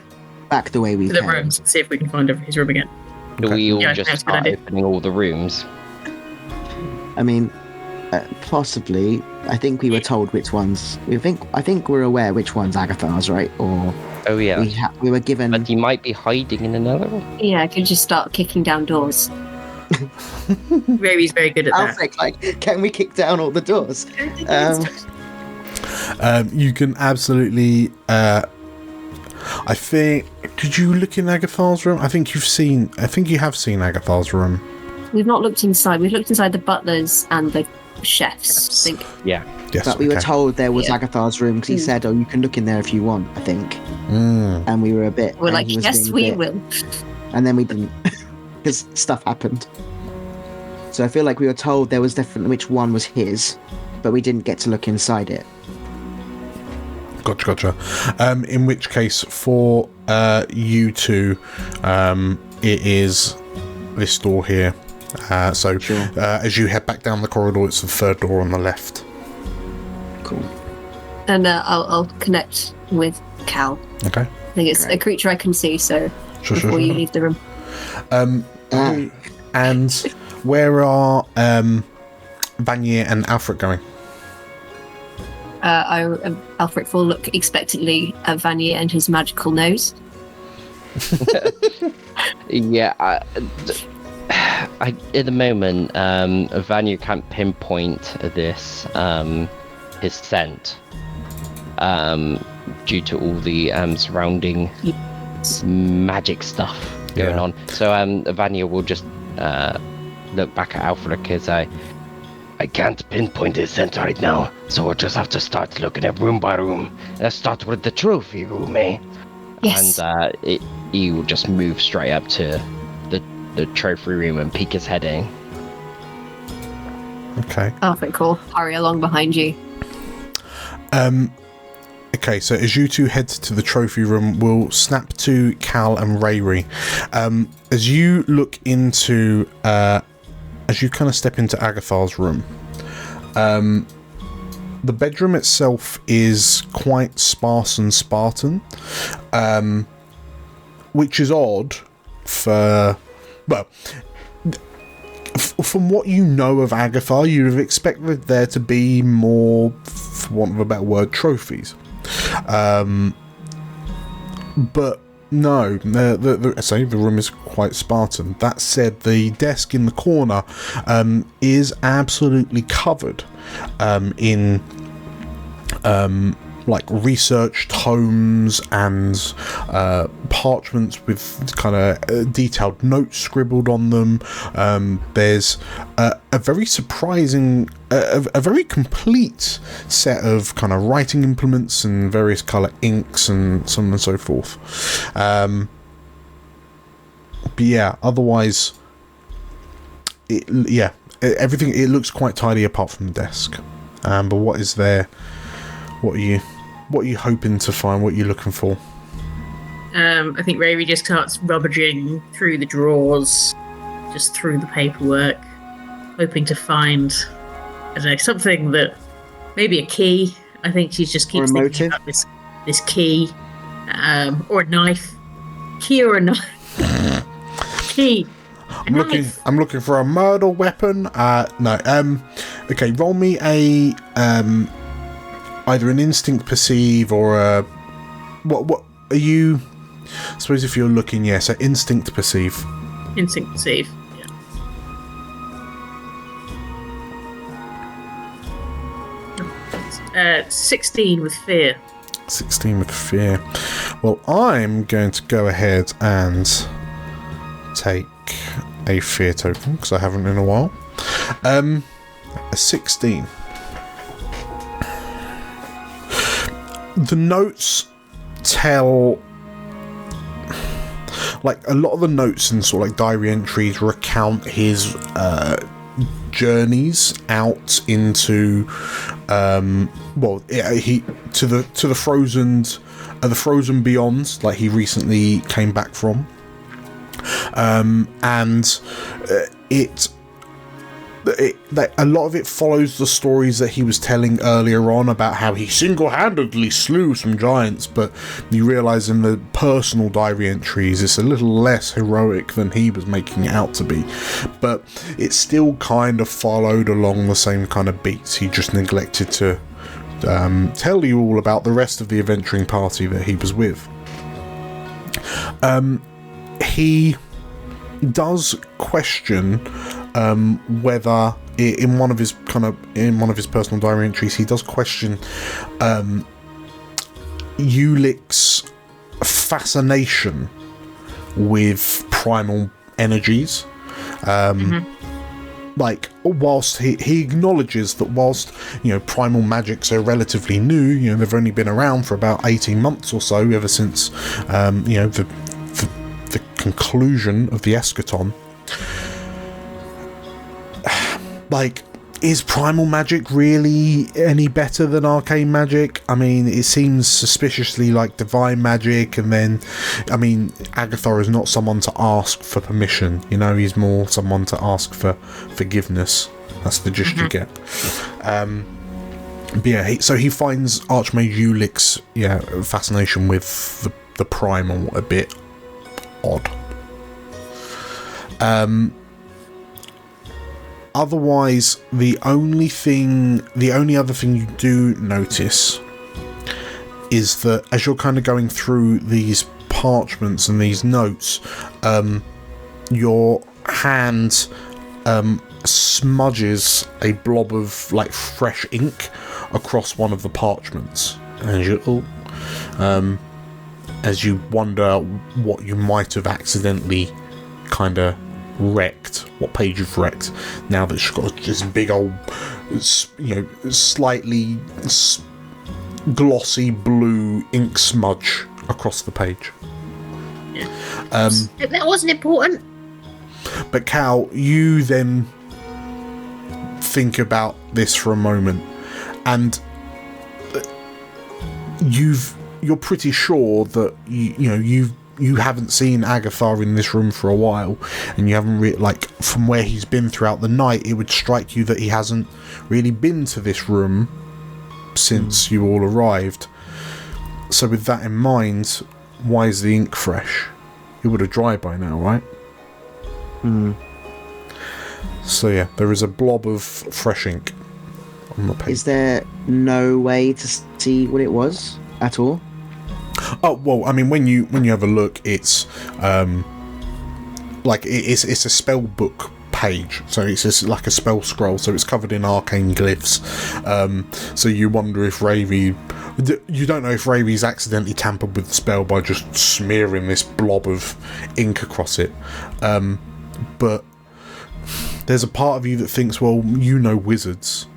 S2: Back the way we
S3: To the
S2: came.
S3: rooms. See if we can find his room again.
S8: Do we all
S3: Yeah,
S8: just
S3: that's a good
S8: start
S3: idea.
S8: opening all the rooms?
S2: I mean, possibly. I think we were told which ones. I think we're aware which one's Agathar's, right? Or
S8: Oh yeah.
S2: we were given.
S8: But he might be hiding in another one.
S4: Yeah, I could just start kicking down doors.
S3: Riri's very good at that.
S2: Alfric, like, can we kick down all the doors?
S1: You can absolutely. I think. Did you look in Agathar's room? I think you have seen Agathar's room.
S4: We've not looked inside. We've looked inside the butlers and the chefs. I think.
S8: Yeah.
S1: Yes.
S2: But we were
S1: okay.
S2: told there was Agathar's room because he said, "Oh, you can look in there if you want." I think. And we were a bit.
S4: We're like,
S2: he was
S4: yes,
S2: being a
S4: we
S2: bit-
S4: will.
S2: And then we didn't, because stuff happened. So I feel like we were told there was definitely which one was his, but we didn't get to look inside it.
S1: Gotcha. In which case, for you two, it is this door here. As you head back down the corridor, it's the third door on the left.
S2: Cool.
S4: And I'll connect with Cal.
S1: Okay.
S4: I think it's a creature I can see, so
S1: Sure.
S4: before you leave the room.
S1: And where are Vanya and Alfred going?
S4: Alfric will look expectantly at Vanya and his magical nose.
S8: Yeah. At the moment, Vanya can't pinpoint this his scent due to all the surrounding magic stuff going on. So Vanya will just look back at Alfric as I can't pinpoint his scent right now, so we'll just have to start looking at room by room. Let's start with the trophy room, eh?
S4: Yes.
S8: And he will just move straight up to the the trophy room and peek his head in.
S1: Okay.
S4: Okay, cool. Hurry along behind you.
S1: Okay, so as you two head to the trophy room, we'll snap to Cal and Rayri. As you look into, as you kind of step into Agathar's room, the bedroom itself is quite sparse and Spartan, which is odd for, well, from what you know of Agathar, you'd have expected there to be more, for want of a better word, trophies. But no, the room is quite Spartan. That said, the desk in the corner is absolutely covered in like research tomes and parchments with kind of detailed notes scribbled on them. There's a very surprising, a very complete set of kind of writing implements and various colour inks and so on and so forth. But yeah, otherwise, everything, it looks quite tidy apart from the desk. But what is there? What are you hoping to find? What are you looking for?
S3: I think Rayri just starts rummaging through the drawers, just through the paperwork, hoping to find, I don't know, something that, maybe a key. I think she's just keeps thinking about this key, or a knife. Key or a knife? Key.
S1: I'm looking for a murder weapon. No. Okay, roll me a either an instinct perceive or a what are you? I suppose if you're looking, so instinct perceive.
S3: Instinct perceive. Yeah. 16 with fear.
S1: 16 with fear. Well, I'm going to go ahead and take a fear token because I haven't in a while. A 16. The notes tell, like, a lot of the notes and sort of like diary entries recount his journeys out into he to the frozen beyond, like he recently came back from, and a lot of it follows the stories that he was telling earlier on about how he single-handedly slew some giants, but you realise in the personal diary entries it's a little less heroic than he was making it out to be, but it still kind of followed along the same kind of beats. He just neglected to tell you all about the rest of the adventuring party that he was with. He does question whether in one of his personal diary entries he does question Ulick's fascination with primal energies. Like, whilst he acknowledges that whilst primal magics are relatively new, they've only been around for about 18 months or so, ever since the conclusion of the eschaton. Like, is primal magic really any better than arcane magic? I mean, it seems suspiciously like divine magic, and then, I mean, Agathar is not someone to ask for permission, he's more someone to ask for forgiveness. That's the gist you get. But yeah, so he finds Archmage Ulick's fascination with the primal a bit odd. Otherwise, the only other thing you do notice is that as you're kind of going through these parchments and these notes, your hand smudges a blob of like fresh ink across one of the parchments, and as you wonder what you might have accidentally kind of wrecked, what page you've wrecked, now that she's got this big old, slightly glossy blue ink smudge across the page.
S9: That wasn't important.
S1: But Cal, you then think about this for a moment, and you're pretty sure that you haven't seen Agatha in this room for a while, and you haven't from where he's been throughout the night, it would strike you that he hasn't really been to this room since you all arrived. So with that in mind, why is the ink fresh? It would have dried by now, right? So yeah, there is a blob of fresh ink on the page.
S2: Is there no way to see what it was at all?
S1: Oh well, I mean, when you have a look, it's it's a spell book page, so it's just like a spell scroll, so it's covered in arcane glyphs. So you wonder if you don't know if Ravi's accidentally tampered with the spell by just smearing this blob of ink across it. But there's a part of you that thinks, well, wizards,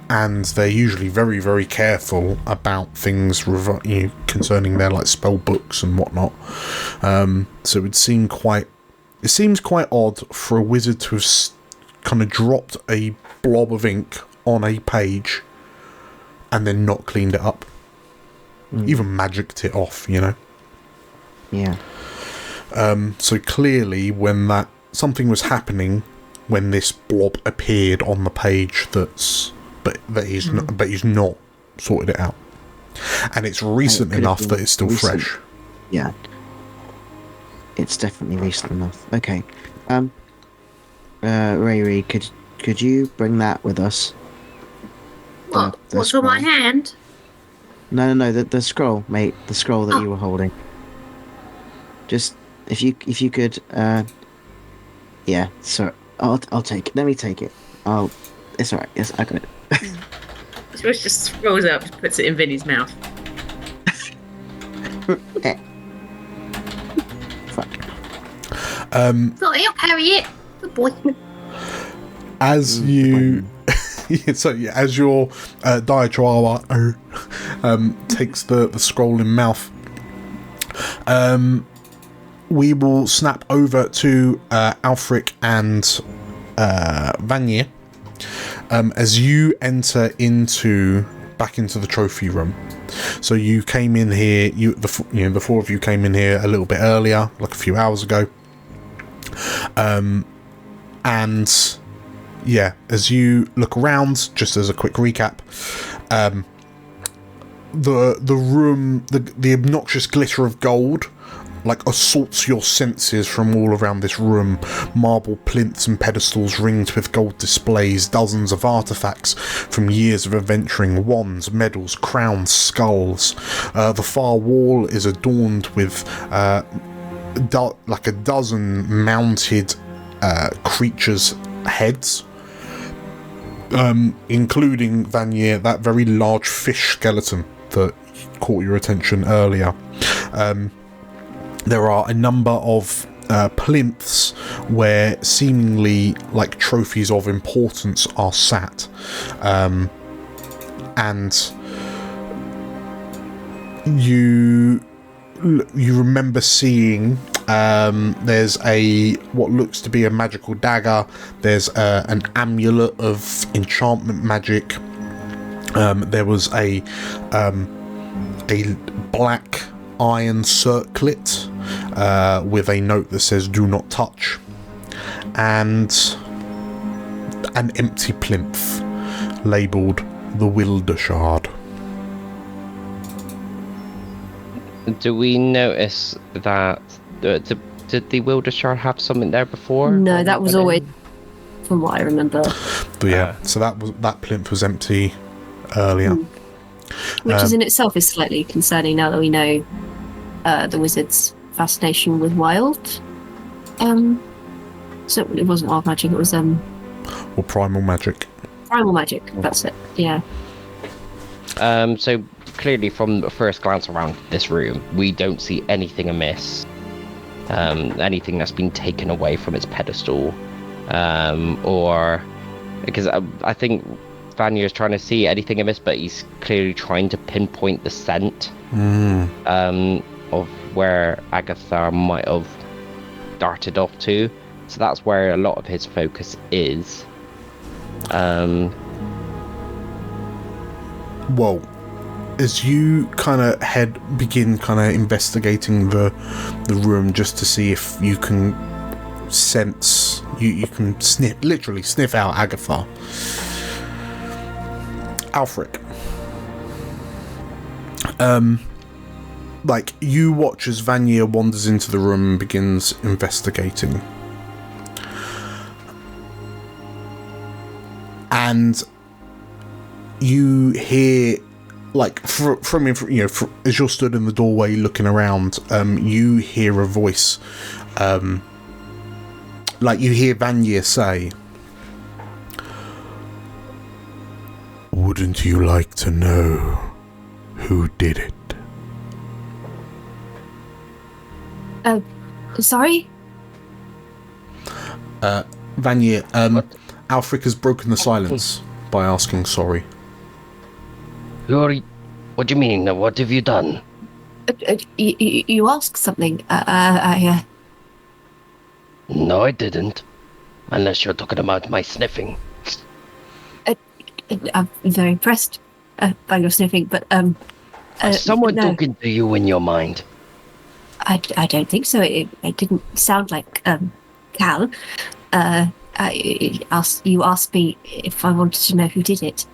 S1: and they're usually very, very careful about things concerning their spell books and whatnot. So it seems quite odd for a wizard to have kind of dropped a blob of ink on a page and then not cleaned it up. Even magicked it off,
S2: Yeah.
S1: So clearly, when something was happening when this blob appeared on the page, but he's not sorted it out, and it's recent enough that it's still fresh.
S2: Yeah, it's definitely recent enough. Okay, Ray, could you bring that with us?
S9: What? What's on my hand?
S2: No, the scroll, mate. The scroll that you were holding. Just if you could, yeah. So I'll take it. Let me take it. It's alright. Yes, I got it.
S3: George just rolls up, puts it in Vinny's mouth.
S2: Fuck.
S9: Sorry, I'll carry it. Good boy.
S1: As you. As your Dire Chihuahua takes the scroll in mouth, we will snap over to Alfric and Vanier as you enter back into the trophy room. So you came in here. The four of you came in here a little bit earlier, like a few hours ago, and. Yeah, as you look around, just as a quick recap, the room, the obnoxious glitter of gold, assaults your senses from all around this room. Marble plinths and pedestals ringed with gold displays, dozens of artifacts from years of adventuring, wands, medals, crowns, skulls. The far wall is adorned with a dozen mounted creatures' heads. Including Vanier, that very large fish skeleton that caught your attention earlier. There are a number of plinths where seemingly trophies of importance are sat, and you remember seeing there's what looks to be a magical dagger. There's an amulet of enchantment magic. There was a black iron circlet with a note that says "Do not touch," and an empty plinth labelled the Wildeshard.
S8: Do we notice that? Did the Wildeshard have something there before?
S4: No, that was always, from what I remember.
S1: But yeah, so that plinth was empty earlier.
S4: Which is in itself is slightly concerning now that we know the wizard's fascination with wild. So it wasn't wild magic, it was
S1: or primal magic.
S4: Primal magic, that's it. Yeah.
S8: So clearly from the first glance around this room, we don't see anything amiss. Anything that's been taken away from its pedestal, or because I think Vanier is trying to see anything amiss, but he's clearly trying to pinpoint the scent of where Agatha might have darted off to. So that's where a lot of his focus is.
S1: Well, as you kind of begin investigating the room just to see if you can sense, you can literally sniff out Agatha. Alfric. You watch as Vanya wanders into the room and begins investigating. And you hear, as you're stood in the doorway looking around, you hear a voice, you hear Vanya say, "Wouldn't you like to know who did it?"
S4: Sorry?
S1: Vanya, Alfric has broken the silence by asking sorry.
S8: What do you mean? What have you done?
S4: You asked something.
S8: No, I didn't. Unless you're talking about my sniffing.
S4: I'm very impressed by your sniffing, but
S8: Is someone
S4: no.
S8: talking to you in your mind?
S4: I don't think so. It didn't sound like Cal. You asked me if I wanted to know who did it.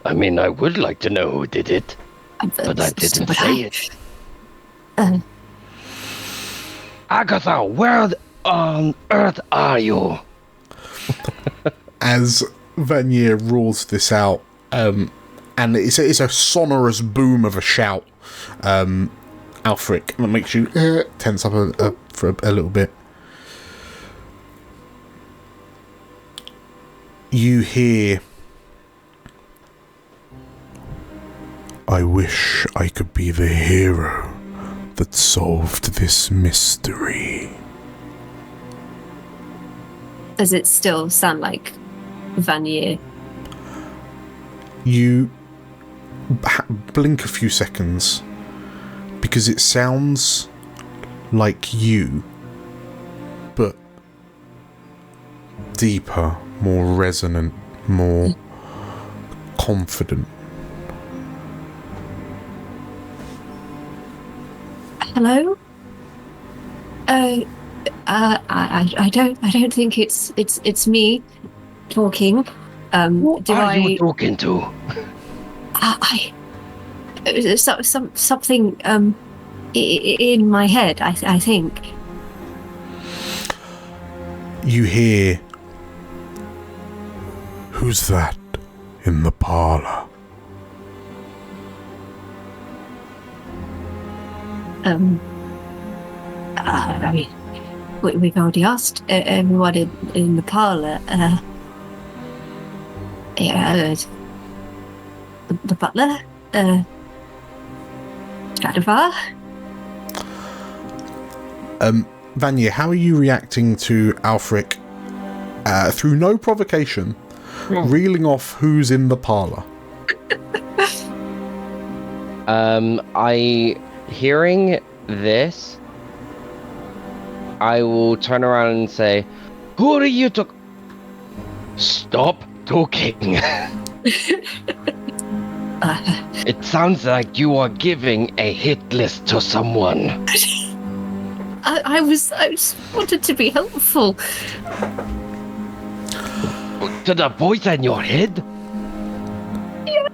S8: I mean, I would like to know who did it, but I didn't say it. Agatha, where on earth are you?
S1: As Vanya roars this out, and it's a sonorous boom of a shout, Alfric, that makes you tense up for a little bit. You hear, "I wish I could be the hero that solved this mystery."
S4: Does it still sound like Vanier?
S1: You blink a few seconds because it sounds like you, but deeper, more resonant, more confident.
S4: Hello? I don't think it's me talking.
S8: Who are you talking to?
S4: Something in my head, I think.
S1: You hear, "Who's that in the parlour?"
S4: I mean, we've already asked everyone in the parlour. The butler, Stradivar.
S1: Vanya, how are you reacting to Alfric, through no provocation, reeling off who's in the parlour?
S8: Hearing this, I will turn around and say, "Who are you to... Stop talking." It sounds like you are giving a hit list to someone.
S4: I just wanted to be helpful.
S8: To the voice in your head?
S4: Yeah.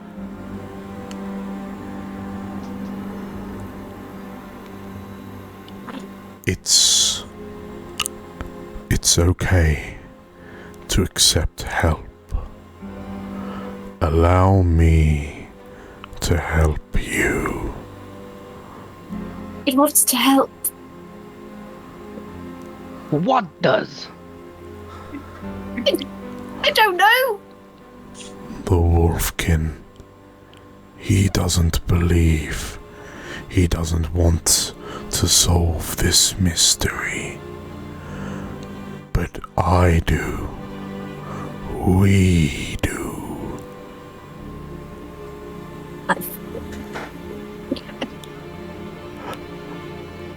S1: It's okay to accept help. Allow me to help you.
S4: It wants to help.
S8: What does?
S4: I don't know.
S1: The Wolfkin. He doesn't believe. He doesn't want to solve this mystery. But I do. We do.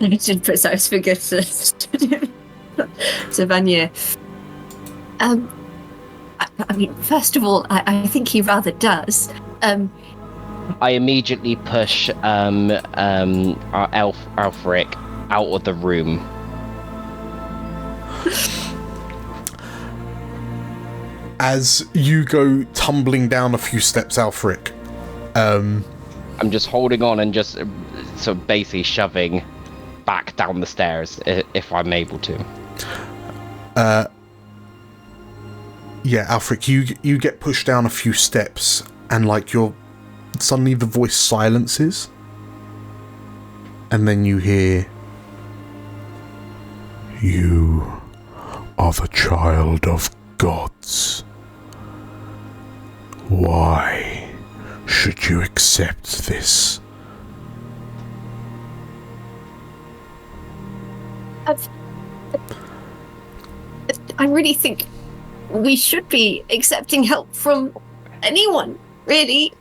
S4: I did precise figure to So Vanya, I mean, first of all, I think he rather does.
S8: I immediately push Alfric out of the room.
S1: As you go tumbling down a few steps, Alfric,
S8: I'm just holding on and just sort of basically shoving back down the stairs if I'm able to.
S1: Yeah, Alfric, you get pushed down a few steps, and like suddenly the voice silences, and then you hear, "You are the child of gods. Why should you accept this?"
S4: I really think we should be accepting help from anyone, really.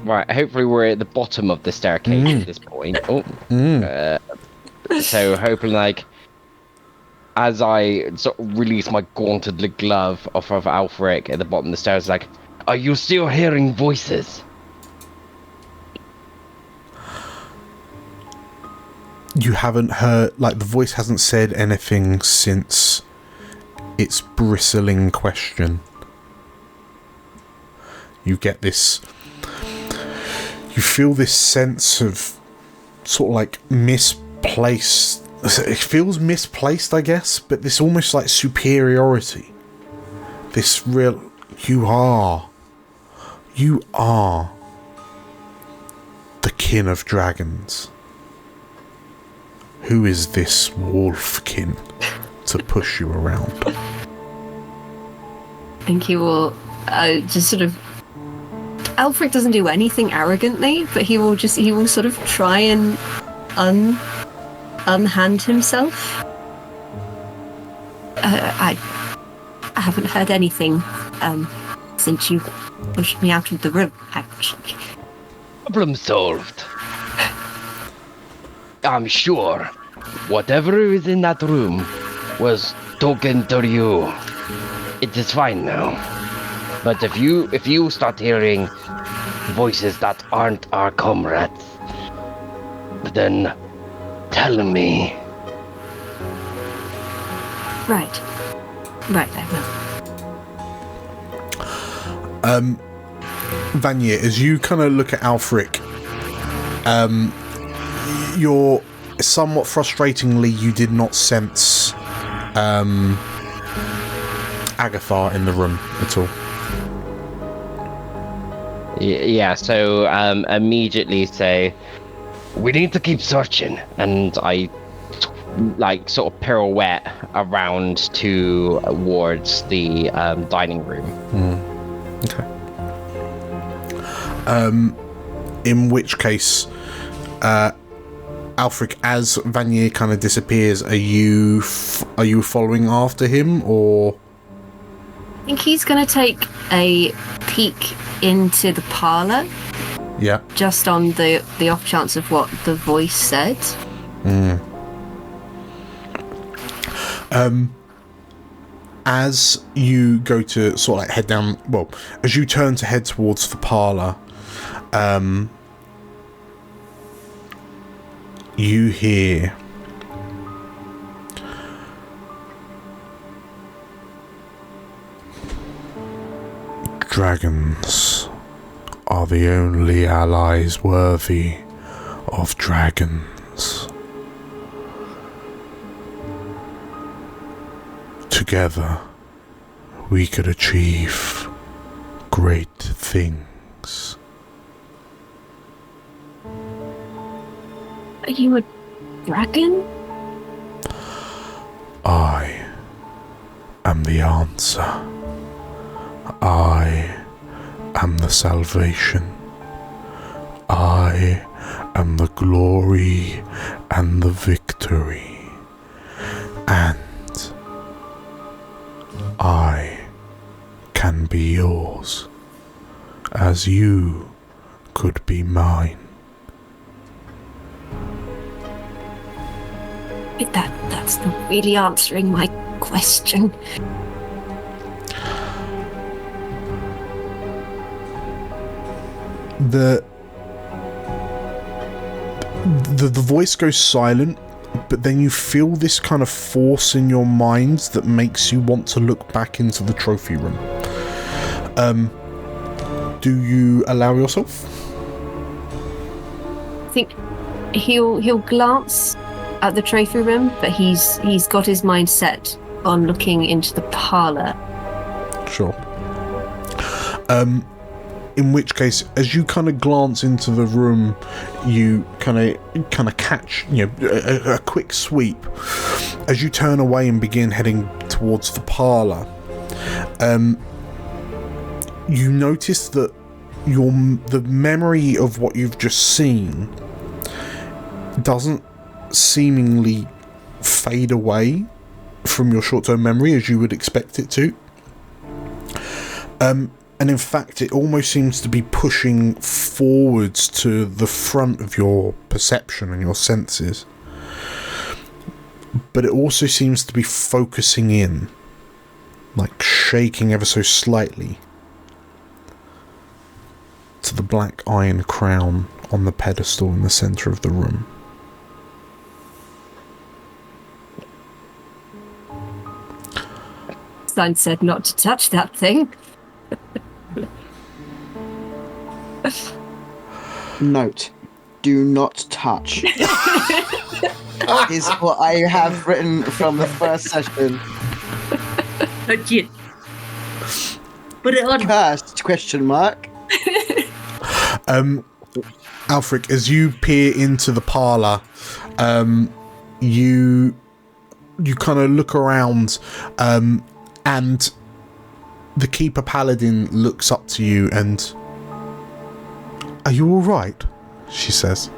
S8: Right, hopefully we're at the bottom of the staircase at this point. So hoping, like, as I sort of release my gauntlet glove off of Alfric at the bottom of the stairs, like, are you still hearing voices?
S1: You haven't heard, like, the voice hasn't said anything since its bristling question. You get this, you feel this sense of sort of like misplaced, it feels misplaced, I guess, but this almost like superiority. This real, you are the kin of dragons. Who is this wolfkin to push you around?
S4: I think he will just sort of... Alfric doesn't do anything arrogantly, but he will sort of try and unhand himself. I haven't heard anything since you pushed me out of the room, actually.
S8: Problem solved. I'm sure whatever is in that room was talking to you. It is fine now. But if you start hearing voices that aren't our comrades, then tell me.
S4: Right, I will.
S1: Vanya, as you kind of look at Alfric, you're somewhat frustratingly, you did not sense Agathar in the room at all.
S8: Yeah, so immediately say, we need to keep searching, and I like sort of pirouette around towards the dining room.
S1: Okay. In which case, Alfric, as Vanier kind of disappears, are you following after him, or?
S4: I think he's going to take a peek into the parlour.
S1: Yeah.
S4: Just on the off chance of what the voice said.
S1: As you go to sort of like head down, well, as you turn to head towards the parlour, you hear dragons are the only allies worthy of dragons. Together, we could achieve great things.
S4: Are you a dragon?
S1: I am the answer. I am the salvation. I am the glory and the victory. And I can be yours, as you could be mine.
S4: That's not really answering my question.
S1: The voice goes silent, but then you feel this kind of force in your mind that makes you want to look back into the trophy room. Do you allow yourself?
S4: I think he'll glance at the trophy room, but he's got his mind set on looking into the parlour.
S1: Sure. In which case, as you kind of glance into the room, you kind of catch, a quick sweep. As you turn away and begin heading towards the parlour, you notice that the memory of what you've just seen doesn't seemingly fade away from your short-term memory as you would expect it to. And in fact, it almost seems to be pushing forwards to the front of your perception and your senses. But it also seems to be focusing in, like shaking ever so slightly, to the black iron crown on the pedestal in the centre of the room.
S4: Sign said not to touch that thing.
S2: Note, do not touch. Is what I have written from the first session.
S3: Touch it. Put it on.
S2: Cursed, question mark.
S1: Alfric, as you peer into the parlour, you kind of look around, and the Keeper Paladin looks up to you and... "Are you all right?" she says,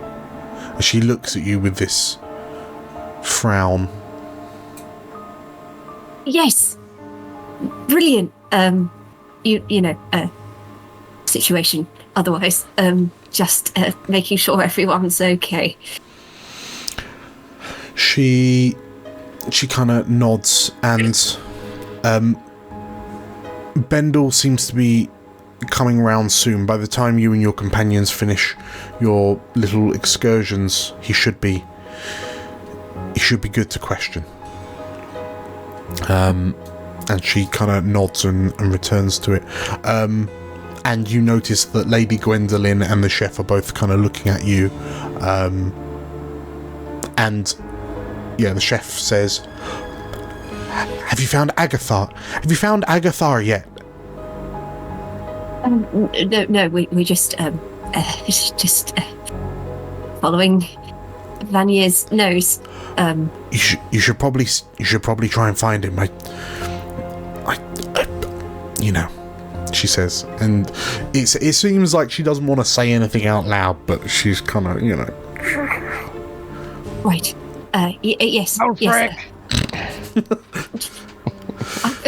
S1: as she looks at you with this frown.
S4: Yes. Brilliant. Situation otherwise. Just making sure everyone's okay.
S1: She kind of nods, and Bendel seems to be coming round soon. By the time you and your companions finish your little excursions, he should be good to question. And she kind of nods and returns to it. And you notice that Lady Gwendolyn and the chef are both kind of looking at you. And yeah, the chef says, "Have you found Agathar? Have you found Agathar yet?"
S4: No, we just following Vanier's nose.
S1: You should probably try and find him. She says, and it seems like she doesn't want to say anything out loud, but she's kind of,
S4: Right. Yes.
S8: Oh,
S4: yes.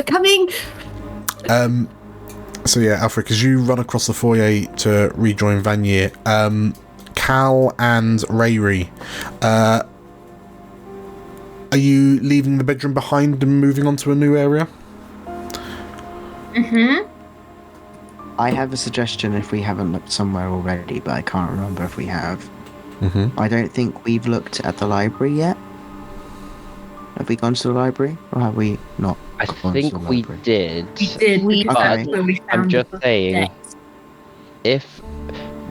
S4: Coming.
S1: So yeah, Alfric, as you run across the foyer to rejoin Vanier, Cal and Rayri, are you leaving the bedroom behind and moving on to a new area?
S3: Mm-hmm.
S2: I have a suggestion if we haven't looked somewhere already, but I can't remember if we have.
S1: Mm-hmm.
S2: I don't think we've looked at the library yet. Have we gone to the library, or have we not?
S8: I think we did.
S3: We did.
S4: We-
S3: Because that's where we
S8: I'm
S3: found
S8: just
S3: the
S8: saying,
S3: text.
S8: if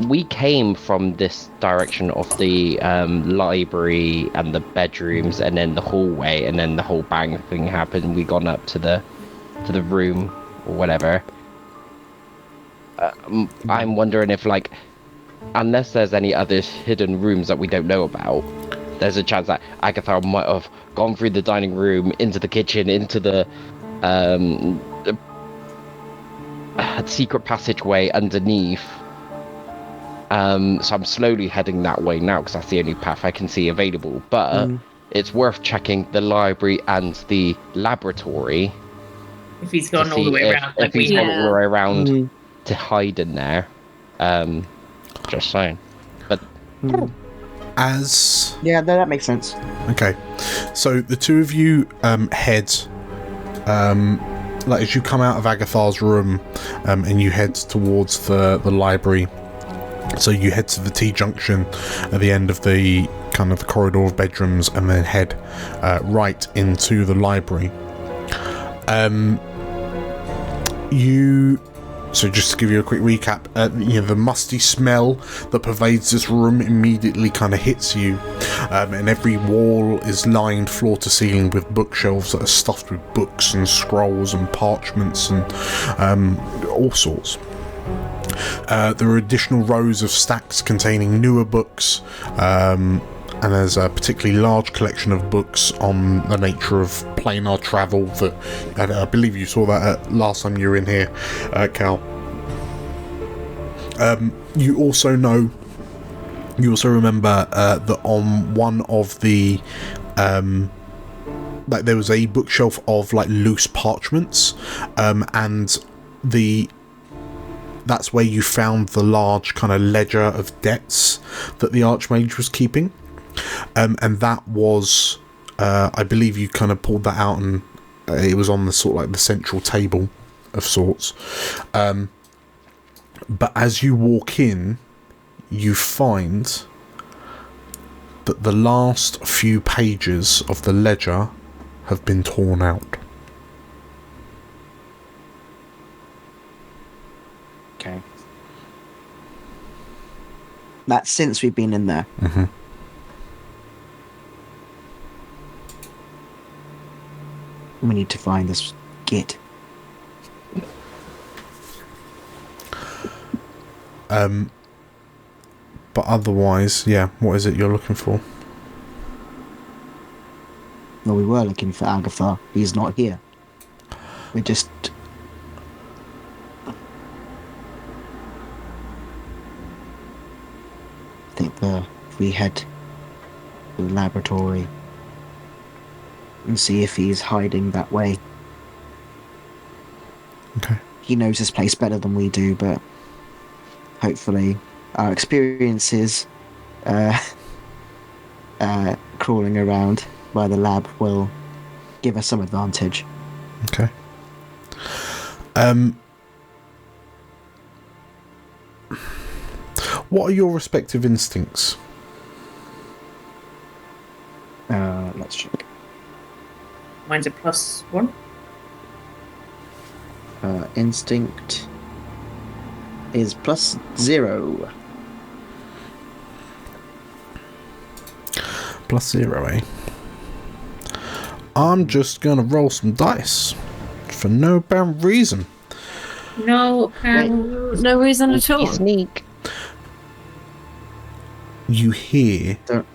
S8: we came from this direction of the library and the bedrooms and then the hallway and then the whole bang thing happened, we gone up to the room or whatever. I'm wondering if, like, unless there's any other hidden rooms that we don't know about, there's a chance that Agathar might have gone through the dining room, into the kitchen, into the secret passageway underneath. So I'm slowly heading that way now because that's the only path I can see available. But it's worth checking the library and the laboratory.
S3: If he's gone all the way around,
S8: If he's gone all the way around
S2: Mm.
S8: to hide in there. Just saying. But
S1: As
S2: Yeah, no, that makes sense.
S1: okay, So the two of you head, like as you come out of Agathar's room, and you head towards the library. So you head to the T-junction at the end of the kind of the corridor of bedrooms, and then head right into the library. So just to give you a quick recap, the musty smell that pervades this room immediately kind of hits you, and every wall is lined floor to ceiling with bookshelves that are stuffed with books and scrolls and parchments and all sorts. There are additional rows of stacks containing newer books, and there's a particularly large collection of books on the nature of planar travel that I believe you saw that last time you were in here, Cal. You also remember that on one of the like there was a bookshelf of like loose parchments, and that's where you found the large kind of ledger of debts that the Archmage was keeping. And that was, I believe you kind of pulled that out, and it was on the sort of like the central table of sorts. But as you walk in, you find that the last few pages of the ledger have been torn out.
S2: Okay. That's since we've been in there.
S1: Mm-hmm.
S2: We need to find this git.
S1: But otherwise, yeah, what is it you're looking for?
S2: Well, we were looking for Agathar. He's not here. We just... I think if we head to the laboratory and see if he's hiding that way.
S1: Okay.
S2: He knows this place better than we do, but hopefully our experiences crawling around by the lab will give us some advantage.
S1: Okay. What are your respective instincts?
S2: Let's check.
S3: Mine's a +1.
S2: Instinct is +0.
S1: +0, eh? I'm just gonna roll some dice for no apparent reason.
S3: No,
S4: No reason at all.
S8: Sneak.
S1: You hear
S2: Don't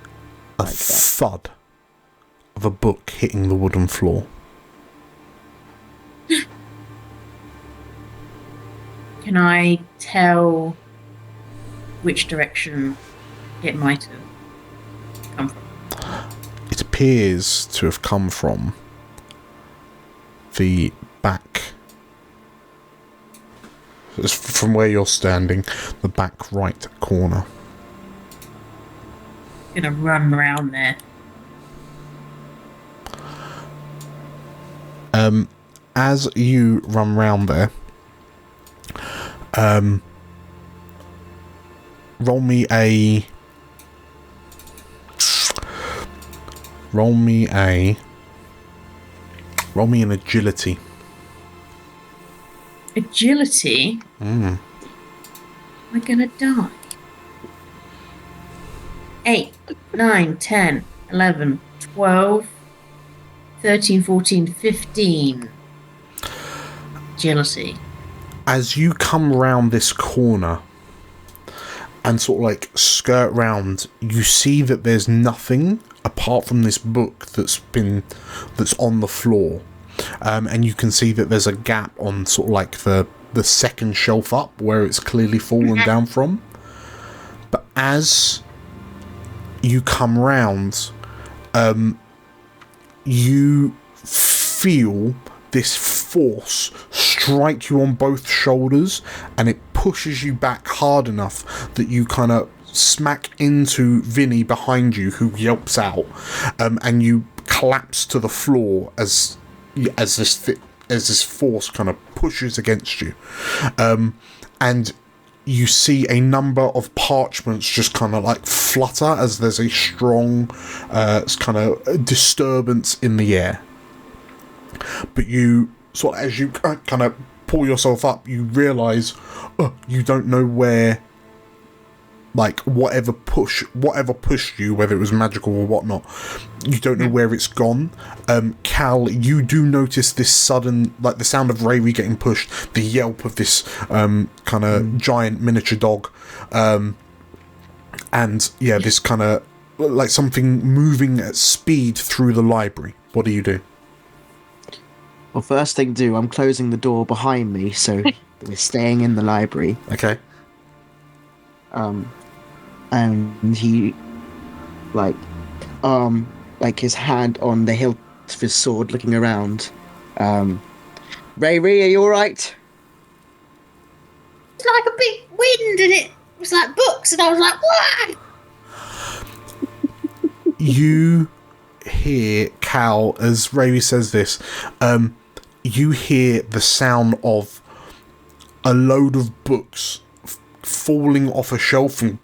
S1: a
S2: like that.
S1: thud of a book hitting the wooden floor.
S3: Can I tell which direction it might have come from?
S1: It appears to have come from the back, from where you're standing, the back right corner.
S3: Gonna run around there.
S1: As you run round there, roll me an agility.
S3: Agility? Am I gonna die? 8, 9, 10, 11, 12, 13, 14, 15. Agility.
S1: As you come round this corner and sort of like skirt round, you see that there's nothing apart from this book that's on the floor, and you can see that there's a gap on sort of like the second shelf up where it's clearly fallen down from. But as you come round, you feel this force strike you on both shoulders, and it pushes you back hard enough that you kind of smack into Vinny behind you, who yelps out, and you collapse to the floor as this force kind of pushes against you, and you see a number of parchments just kind of like flutter as there's a strong kind of disturbance in the air. But you sort of, as you kind of pull yourself up, you realise you don't know where, like, whatever pushed you, whether it was magical or whatnot, you don't know where it's gone. Cal, you do notice this sudden, like, the sound of Rayleigh getting pushed, the yelp of this kind of giant miniature dog, and yeah, this kind of like something moving at speed through the library. What do you do?
S2: Well, first thing to do, I'm closing the door behind me, so we're staying in the library.
S1: Okay.
S2: And he, like his hand on the hilt of his sword, looking around. Ray, are you alright?
S9: It's like a big wind, and it was like books, and I was like, what?
S1: You hear, Cal, as Ray says this, you hear the sound of a load of books falling off a shelf and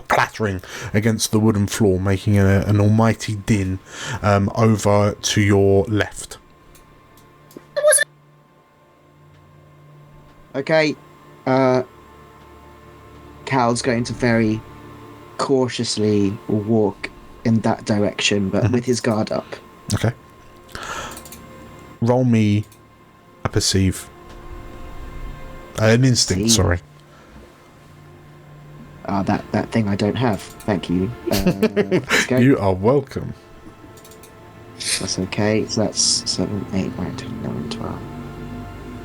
S1: clattering against the wooden floor, making an almighty din over to your left.
S2: Okay. Cal's going to very cautiously walk in that direction, but with his guard up.
S1: Okay. Roll me a perceive. An instinct, sorry.
S2: That thing I don't have. Thank you. Let's go.
S1: You are welcome.
S2: That's okay. So that's 7, 8, 9, 10, 11, 12.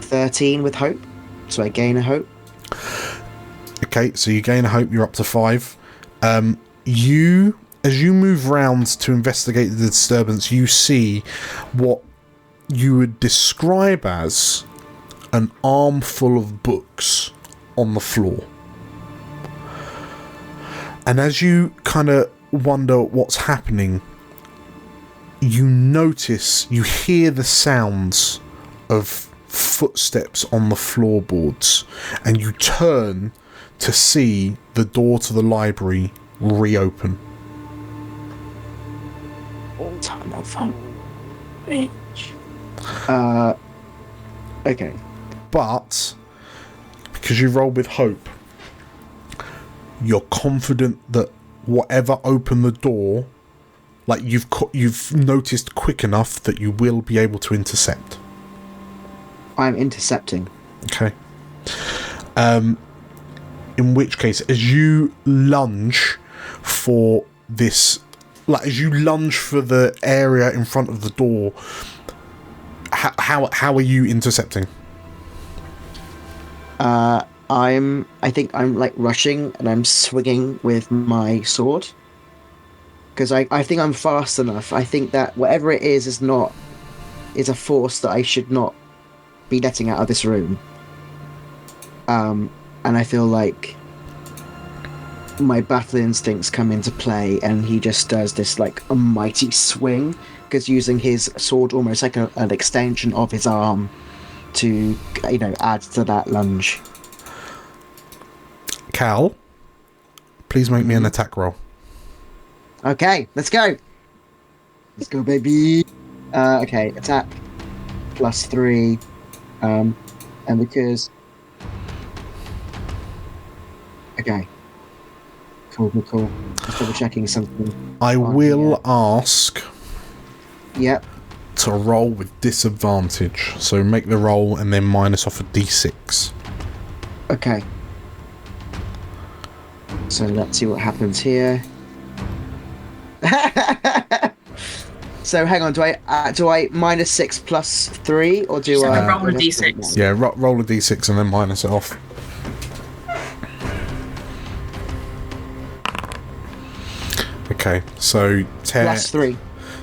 S2: 13 with hope. So I gain a hope.
S1: Okay, so you gain a hope, you're up to 5. As you move round to investigate the disturbance, you see what you would describe as an armful of books on the floor. And as you kind of wonder what's happening, you hear the sounds of footsteps on the floorboards, and you turn to see the door to the library reopen.
S2: Okay. But
S1: because you roll with hope, you're confident that whatever opened the door, like you've noticed quick enough that you will be able to intercept.
S2: I'm intercepting.
S1: Okay. In which case, as you lunge for this, like as you lunge for the area in front of the door, how are you intercepting?
S2: I think I'm like rushing and I'm swinging with my sword. Because I think I'm fast enough. I think that whatever it is a force that I should not be letting out of this room. And I feel like my battle instincts come into play, and he just does this like a mighty swing, because using his sword almost like an extension of his arm to, add to that lunge.
S1: Cal, please make me an attack roll.
S2: Okay, let's go. Let's go, baby. Okay, attack +3, and because. Okay. Cool. Just double checking something.
S1: I will ask.
S2: Yep.
S1: To roll with disadvantage. So make the roll and then minus off a d6.
S2: Okay. So let's see what happens here. So hang on, do I -6 +3, or do I
S3: roll a d6?
S1: Yeah, roll a d6 and then minus it off. Okay, so 10
S2: +3.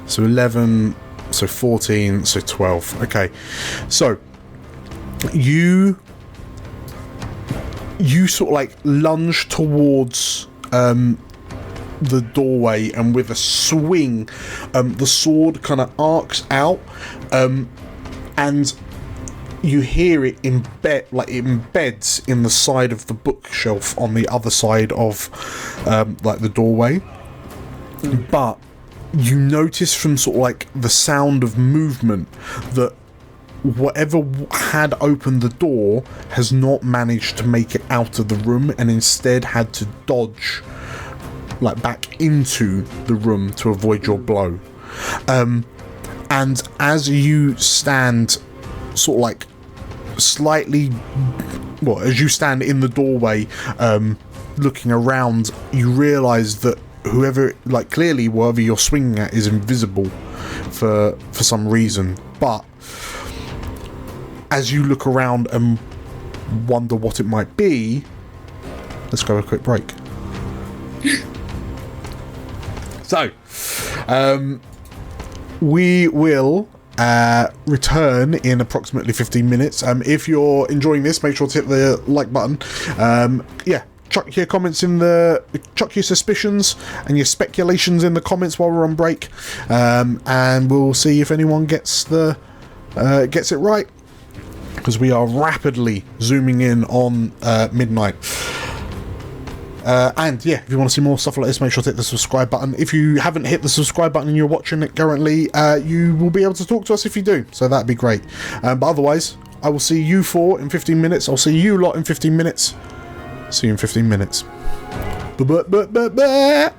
S1: So 11, so 14, so 12. Okay, so you sort of like lunge towards the doorway, and with a swing, the sword kind of arcs out, and you hear it embeds in the side of the bookshelf on the other side of like the doorway. But you notice from sort of like the sound of movement that whatever had opened the door has not managed to make it out of the room, and instead had to dodge like back into the room to avoid your blow. And as you stand sort of like slightly, well, as you stand in the doorway looking around, you realise that whoever, like, clearly whatever you're swinging at is invisible for some reason. But as you look around and wonder what it might be, let's go a quick break. So, we will return in approximately 15 minutes. If you're enjoying this, make sure to hit the like button. Yeah, chuck your comments in chuck your suspicions and your speculations in the comments while we're on break, and we'll see if anyone gets it right, because we are rapidly zooming in on midnight. And yeah, if you want to see more stuff like this, make sure to hit the subscribe button. If you haven't hit the subscribe button and you're watching it currently, you will be able to talk to us if you do, so that'd be great. But otherwise, I will see you four in 15 minutes. I'll see you lot in 15 minutes. See you in 15 minutes. Bye.